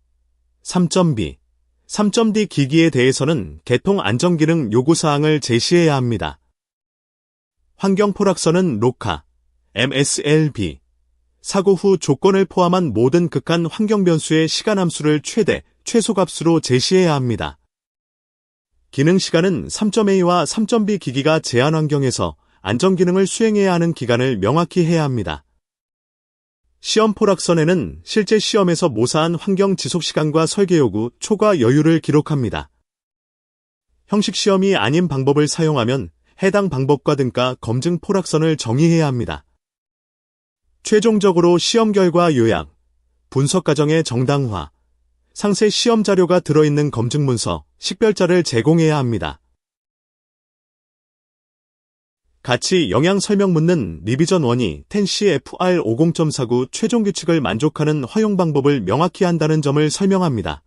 3.b, 3.d 기기에 대해서는 개통안전기능 요구사항을 제시해야 합니다. 환경포락선은 로카, MSLB, 사고 후 조건을 포함한 모든 극한 환경변수의 시간함수를 최대, 최소값으로 제시해야 합니다. 기능시간은 3.a와 3.b 기기가 제한 환경에서 안전기능을 수행해야 하는 기간을 명확히 해야 합니다. 시험 포락선에는 실제 시험에서 모사한 환경 지속시간과 설계요구, 초과 여유를 기록합니다. 형식 시험이 아닌 방법을 사용하면 해당 방법과 등가 검증 포락선을 정의해야 합니다. 최종적으로 시험 결과 요약, 분석 과정의 정당화, 상세 시험 자료가 들어있는 검증 문서, 식별자를 제공해야 합니다. 같이 영양 설명 묻는 리비전 1이 10CFR 50.49 최종 규칙을 만족하는 허용 방법을 명확히 한다는 점을 설명합니다.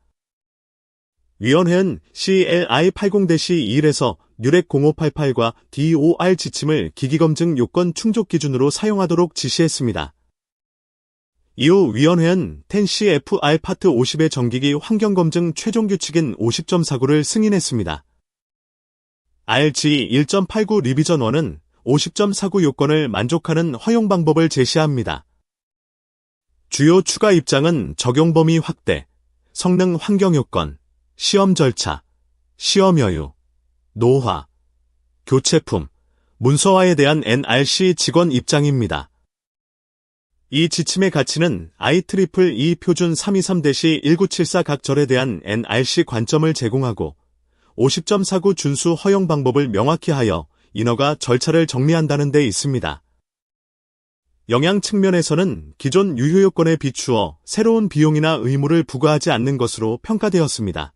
위원회는 CLI 80-21에서 뉴렉 0588과 DOR 지침을 기기검증 요건 충족 기준으로 사용하도록 지시했습니다. 이후 위원회는 10CFR 파트 50의 정기기 환경검증 최종 규칙인 50.49를 승인했습니다. RG 1.89 리비전 1은 50.49 요건을 만족하는 허용 방법을 제시합니다. 주요 추가 입장은 적용 범위 확대, 성능 환경 요건, 시험 절차, 시험 여유, 노화, 교체품, 문서화에 대한 NRC 직원 입장입니다. 이 지침의 가치는 IEEE 표준 323-1974 각 절에 대한 NRC 관점을 제공하고 50.49 준수 허용 방법을 명확히 하여 인허가 절차를 정리한다는 데 있습니다. 영양 측면에서는 기존 유효 요건에 비추어 새로운 비용이나 의무를 부과하지 않는 것으로 평가되었습니다.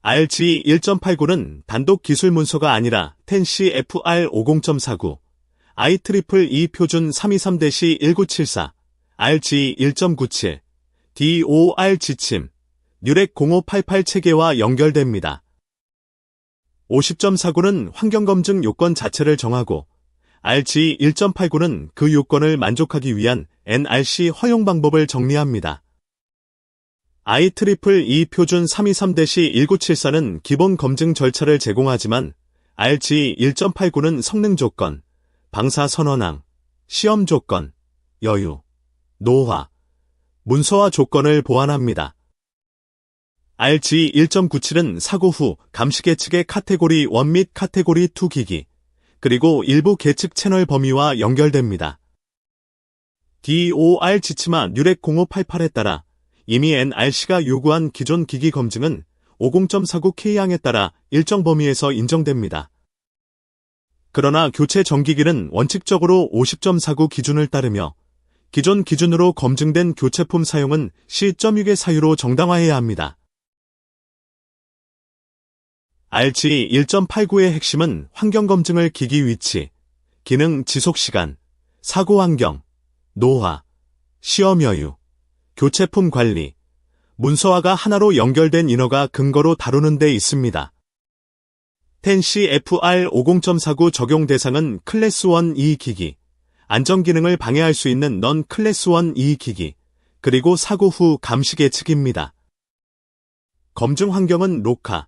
RG 1.89는 단독 기술 문서가 아니라 10CFR 50.49, IEEE 표준 323-1974, RG 1.97, DOR 지침, 뉴렉 0588 체계와 연결됩니다. 50.49는 환경검증 요건 자체를 정하고 RG 1.89는 그 요건을 만족하기 위한 NRC 허용 방법을 정리합니다. IEEE 표준 323-1974는 기본 검증 절차를 제공하지만 RG 1.89는 성능 조건, 방사 선언항, 시험 조건, 여유, 노화, 문서화 조건을 보완합니다. RG 1.97은 사고 후 감시 계측의 카테고리 1 및 카테고리 2 기기, 그리고 일부 계측 채널 범위와 연결됩니다. DOR 지침화 뉴렉 0588에 따라 이미 NRC가 요구한 기존 기기 검증은 50.49K항에 따라 일정 범위에서 인정됩니다. 그러나 교체 정기기는 원칙적으로 50.49 기준을 따르며 기존 기준으로 검증된 교체품 사용은 C.6의 사유로 정당화해야 합니다. RG 1.89의 핵심은 환경검증을 기기 위치, 기능 지속시간, 사고 환경, 노화, 시험 여유, 교체품 관리, 문서화가 하나로 연결된 인허가 근거로 다루는 데 있습니다. 10CFR 50.49 적용 대상은 클래스 1 E 기기, 안전기능을 방해할 수 있는 넌 클래스 1 E 기기, 그리고 사고 후 감시 계측입니다. 검증 환경은 로카,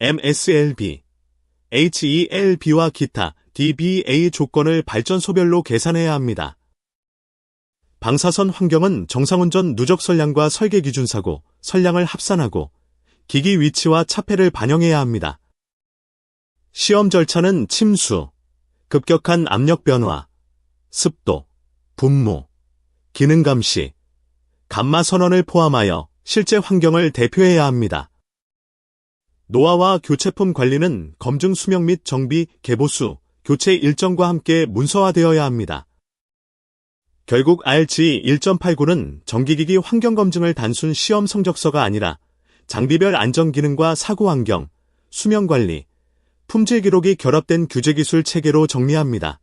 MSLB, HELB와 기타 DBA 조건을 발전소별로 계산해야 합니다. 방사선 환경은 정상운전 누적 선량과 설계 기준 사고, 선량을 합산하고 기기 위치와 차폐를 반영해야 합니다. 시험 절차는 침수, 급격한 압력 변화, 습도, 분무, 기능 감시, 감마 선언을 포함하여 실제 환경을 대표해야 합니다. 노화와 교체품 관리는 검증 수명 및 정비, 개보수, 교체 일정과 함께 문서화되어야 합니다. 결국 RG 1.89는 정기기기 환경검증을 단순 시험 성적서가 아니라 장비별 안전기능과 사고환경, 수명관리, 품질 기록이 결합된 규제기술 체계로 정리합니다.